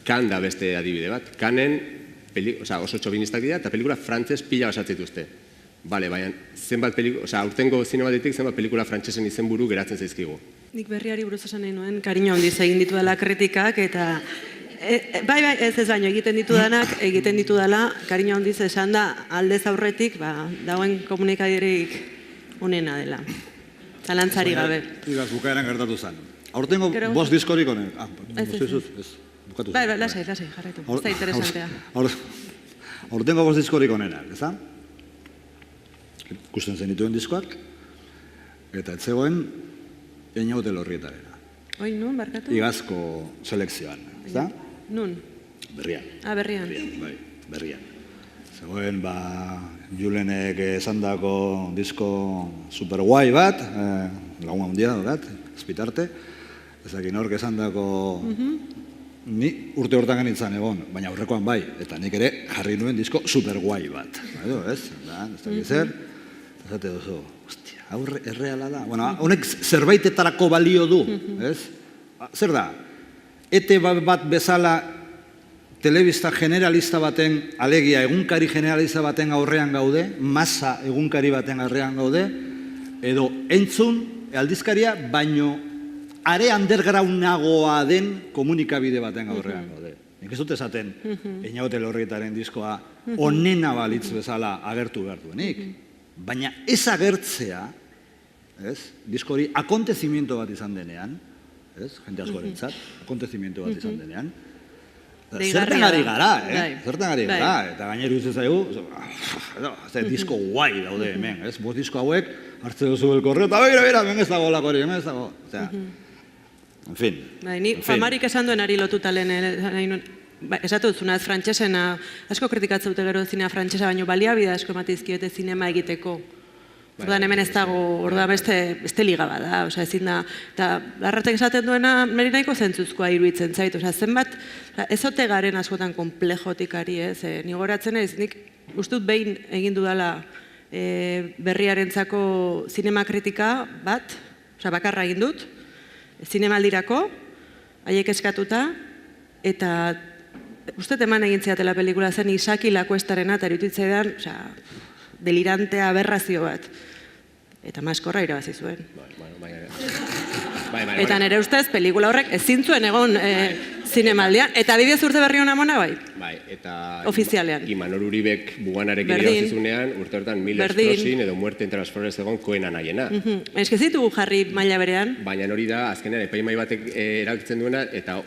Kan da beste adibide bat. Kanen oso txobinistak dira eta pelikula frantzes pila basatzen dituzte. Bale, baina zenbat pelikula, aurtengo zinematitik zenbat pelikula frantsesen izenburu geratzen zaizkigu. Nik berriari buruz esan nahi nuen, kariño handiz egin ditu dela kritikak eta bai, ez baino egiten ditu dela, kariño handiz esan da aldez aurretik dagoen komunikaderik unena dela. Zalantzari gabe. Igaz, bukaeran gertatu zen. Aurtengo bost diskorik honen. Bai, lasai, jarraitu. Ez da interesantea. Aurtengo bost diskorik honenak, ez da? Ikusten zen dituen diskoak, eta etzegoen Einaute Lorrietarena. Oi, nun, barkatu? Igazko selekzioan, ez da? Nun? Berrian. Berrian. Bai, berrian. Zegoen, Julenek esandako disko super guai bat, lagun handia dokat, ezpitarte, ezakin hork esandako ni urte hortan genitzen egon, baina aurrekoan bai, eta nik ere jarri nuen disko super guai bat. Ez dakit zer, esate duzu, hostia, aurre erreala da. Honek zerbaitetarako balio du, ez? Zer da, ete bat bezala telebista generalista baten, alegia egunkari generalista baten aurrean gaude, masa egunkari baten aurrean gaude, edo entzun aldizkaria, baino are undergroundagoa den komunikabide baten aurrean gaude. Nik ez dut esaten Einaute Lorrietaren diskoa onena balitz bezala agertu behar duenik. Baina ez agertzea, disko hori akontezimiento bat izan denean, jende askorentzat, akontezimiento bat izan denean, zertan ari gara, eta gainera iruditzen zaigu, disko guai daude hemen, bost disko hauek, hartze duzu belkorreo, eta begira, hemen ez dago lakori, hemen ez dago. En fin. Ni famarik esan duen ari lotuta lehen, esatu dutzuna ez frantsesena, asko kritikatzen dute gero zinea frantsesa, baino baliabide asko ematizkiote zinema egiteko. Ordan hemen ez dago, orda beste liga bada, ezin da, eta Larratek esaten duena niri nahiko zentzuzkoa iruditzen zait, zenbat, ez ote garen askotan komplejotikari, ni goratzen ez, nik uste dut behin egin dudala berriarentzako zinema kritika bat, bakarra egin dut, zinemaldirako, haiek eskatuta, eta uste eman egin ziatela pelikula zen Isaki Lakuestarena, eta iruditzaidan, delirantea aberrazio bat. Eta maskorra irabazi zuen. Eta nire ustez, pelikula horrek ezin zuen egon zinemaldian. Eta bidez urte berri hona mona bai? Bai, eta ofizialean. Imanol Uribek buganarekin irabazi zunean, urte hortan Miller's Crossing edo Muerte entre las Flores egon Koena nahiena. Ez que zitugu jarri maila berean? Baina hori da, azkenean, epaimai batek erakitzen duena, eta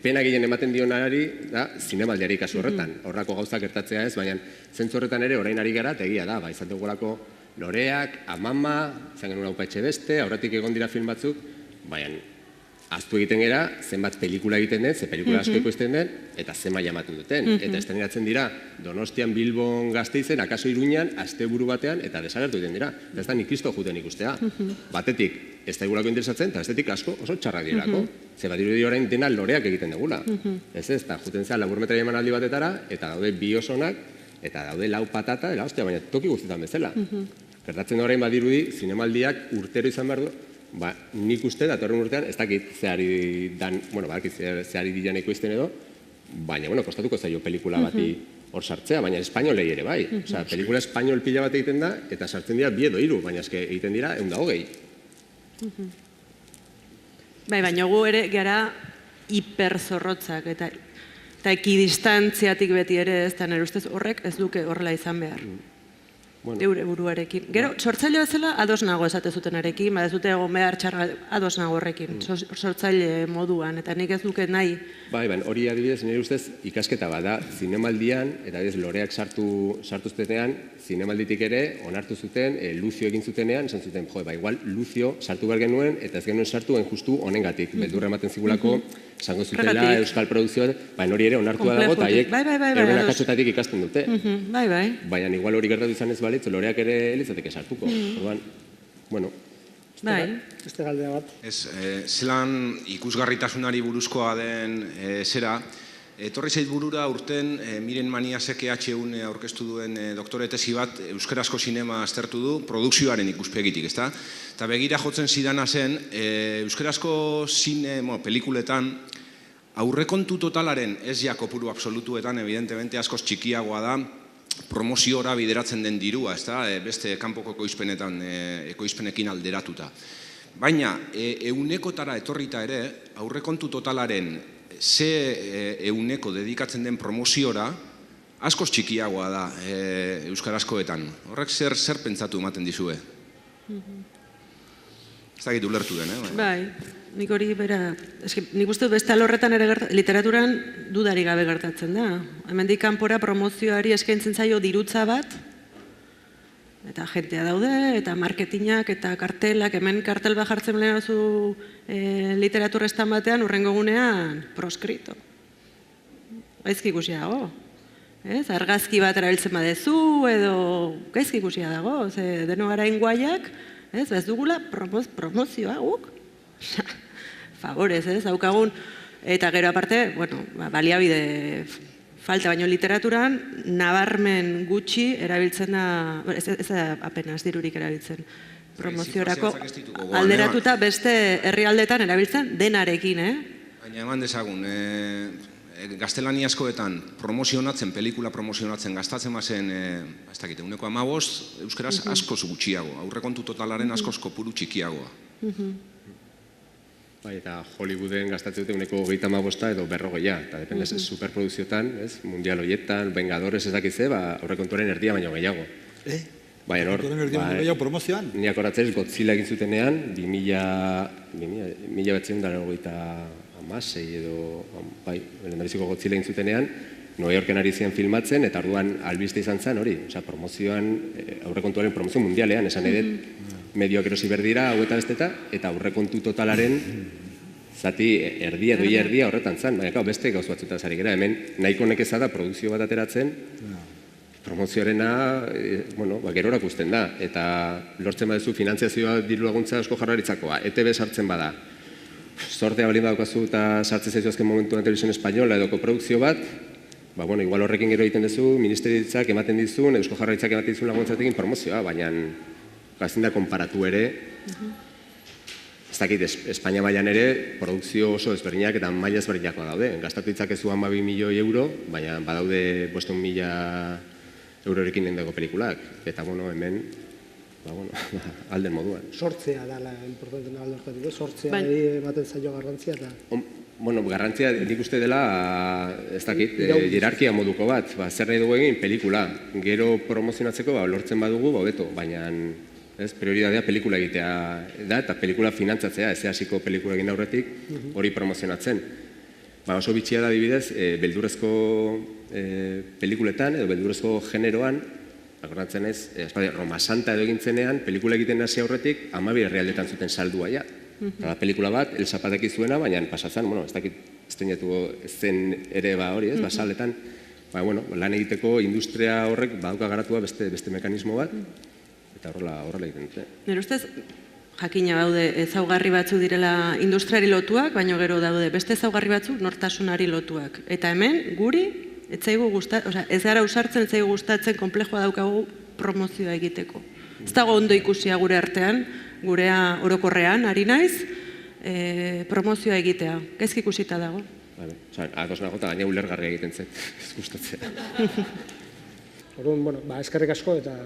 pena gehien ematen dionari da zinemaldiari kasu horretan. Horrako gauzak gertatzea ez, baina zentzu horretan ere orain ari gara, egia da, izan dugulako Loreak, Amama, izan genuen Aupaitxe beste, aurretik egon dira film batzuk, baina ahaztu egiten gara, zenbat pelikula egiten den, ze pelikula asko ekoizten den, eta zen maila ematen duten. Eta esteneratzen dira, Donostian, Bilbon, Gasteizen, akaso Iruñan, asteburu batean, eta desagertu egiten dira. Eta ez da nik kristo juten ikustea. Batetik, ez da igulako interesatzen, eta bestetik asko oso txarrak direlako. Ze badirudi orain dena Loreak egiten dugula. Ez ez, eta juten zea laburmetraia emanaldi batetara, eta daude bi osonak, eta daude lau patata, dela hostia, baina toki guztietan bezala. Gertatzen orain badirudi, zinemaldiak urtero izan behar du, nik uste, datorren urtean, ez dakit zehari dan, zehari dilan ekoizten edo, baina, kostatuko zaio pelikula bati hor sartzea, baina espainolei ere bai. Osea, pelikula espainol pila bat egiten da, eta sartzen dira 2 edo 3, baina eske egiten dira 120. Bai, baina gu ere gara hiperzorrotzak, eta eta ekidistantziatik beti ere ez, eta nire ustez horrek ez duke horrela izan behar. Eure buruarekin. Gero, sortzailea zela ados nago esate zutenarekin, ez dute egon behar txarra ados nago horrekin, sortzaile moduan, eta nik ez duke nahi. Bai, hori adibidez, nire ustez ikasketa bada, zinemaldian, eta loreak sartu zutenean, zinemalditik ere, onartu zuten, Lucio egin zutenean, esan zuten, igual Lucio sartu behar genuen, eta ez genuen sartu justu honengatik, beldurra ematen zigulako, esango zutela, euskal produkzioa, hori ere onartua dago, eta haiek euren akatsotatik ikasten dute. Baina igual hori gertatu izan ez balitz, loreak ere elitzateke sartuko. Bueno, Beste galdera bat. Zelan ikusgarritasunari buruzkoa den zera, etorri zait burura urten Miren Maniasek EH-un aurkeztu duen doktore tesi bat euskarazko sinema aztertu du produkzioaren ikuspegitik, ezta? Eta begira jotzen zidana zen, euskarazko pelikuletan aurrekontu totalaren ez ja kopuru absolutuetan, evidentemente askoz txikiagoa da, promoziora bideratzen den dirua, ezta? Beste kanpoko ekoizpenekin alderatuta. Baina, eunekotara etorrita ere, aurrekontu totalaren ze euneko dedikatzen den promoziora, askoz txikiagoa da euskarazkoetan. Horrek zer pentsatu ematen dizue? Ez dakit ulertu den, Bai, nik hori bera, nik uste beste alorretan ere literaturan dudari gabe gertatzen da. Hemendik kanpora promozioari eskaintzen zaio dirutza bat, eta jentea daude, eta marketingak, eta kartelak, hemen kartel bat jartzen lehenazu literaturrestan batean, urrengo gunean, proskrito. Gaizki ikusia dago. Argazki bat erabiltzen badezu, edo gaizki ikusia dago, deno gara inguaiak, ez dugula promozioa guk. Favorez, daukagun, eta gero aparte, baliabide falta, baino literaturan nabarmen gutxi erabiltzen da, ez da apenas dirurik erabiltzen promoziorako, alderatuta beste herrialdetan erabiltzen denarekin, Baina eman dezagun, gaztelaniazkoetan promozionatzen, pelikula promozionatzen, gastatzen bazen, ez dakit, 15, euskaraz askoz gutxiago, aurrekontu totalaren askoz kopuru txikiagoa. Bai, eta Hollywooden gastatzen dute 35 edo 40, eta depende superprodukzioetan, mundial horietan, Vengadores ez dakitze, aurrekontuaren erdia baino gehiago. Baina hor, ni akoratzen Godzilla egin zutenean, 1996 edo, lehendabiziko Godzilla egin zutenean, New Yorken ari ziren filmatzen, eta orduan albiste izan zen hori, promozioan, aurrekontuaren promozio mundialean, esan edet, medioak erosi berdira, hau eta besteta, eta aurrekontu totalaren zati erdia, doia erdia horretan zen, baina beste gauz batzuta zari gara, hemen nahiko nekeza da produkzio bat ateratzen, promozioarena, gerorak usten da, eta lortzen badezu finantziazioa diru laguntza Eusko Jaurlaritzakoa, ETB sartzen bada, sortea balin badaukazu eta sartzen zaizu azken momentuan Televisión Española edo koprodukzio bat, igual horrekin gero egiten duzu, ministeritzak ematen dizun, Eusko Jaurlaritzak ematen dizun laguntzatekin promozioa, baina ezin da konparatu ere, ez dakit, Espainia mailan ere, produkzio oso ezberdinak eta maila ezberdinakoa daude. Gastatu ditzakezu 12 milioi euro, baina badaude 500.000 eurorekin nendeko pelikulak. Eta, hemen, alden moduan. Sortzea dala importantena aldortatik, sortzea ematen zailo garrantzia eta... Garrantzia nik uste dela, ez dakit, hierarkia moduko bat. Zer nahi dugu egin, pelikula. Gero promozionatzeko lortzen badugu, hobeto, baina prioridadea pelikula egitea da, eta pelikula finantzatzea, ez hasiko pelikula egin aurretik, hori promozionatzen. Oso bitxia da adibidez, beldurrezko pelikuletan, edo beldurrezko generoan, akordatzen ez, Roma Santa edo egintzenean, pelikula egiten hasi aurretik, 12 herrialdetan zuten saldua ja. Pelikula bat, El Zapatek izuena, baina pasatzen, ez dakit estrenatu zen ere hori, basaletan, lan egiteko industria horrek badauka garatua beste mekanismo bat, eta horrela egiten dute. Nire ustez, jakina daude ezaugarri batzu direla industriari lotuak, baina gero daude beste ezaugarri batzu nortasunari lotuak. Eta hemen, guri, ez gara usartzen, ez zaigu gustatzen, konplexua daukagu promozioa egiteko. Ez dago ondo ikusia gure artean, gurea orokorrean, ari naiz, promozioa egitea. Gaizki ikusita dago. Ados nago eta gaina ulergarria egiten zen, ez gustatzea. Eskerrik asko eta...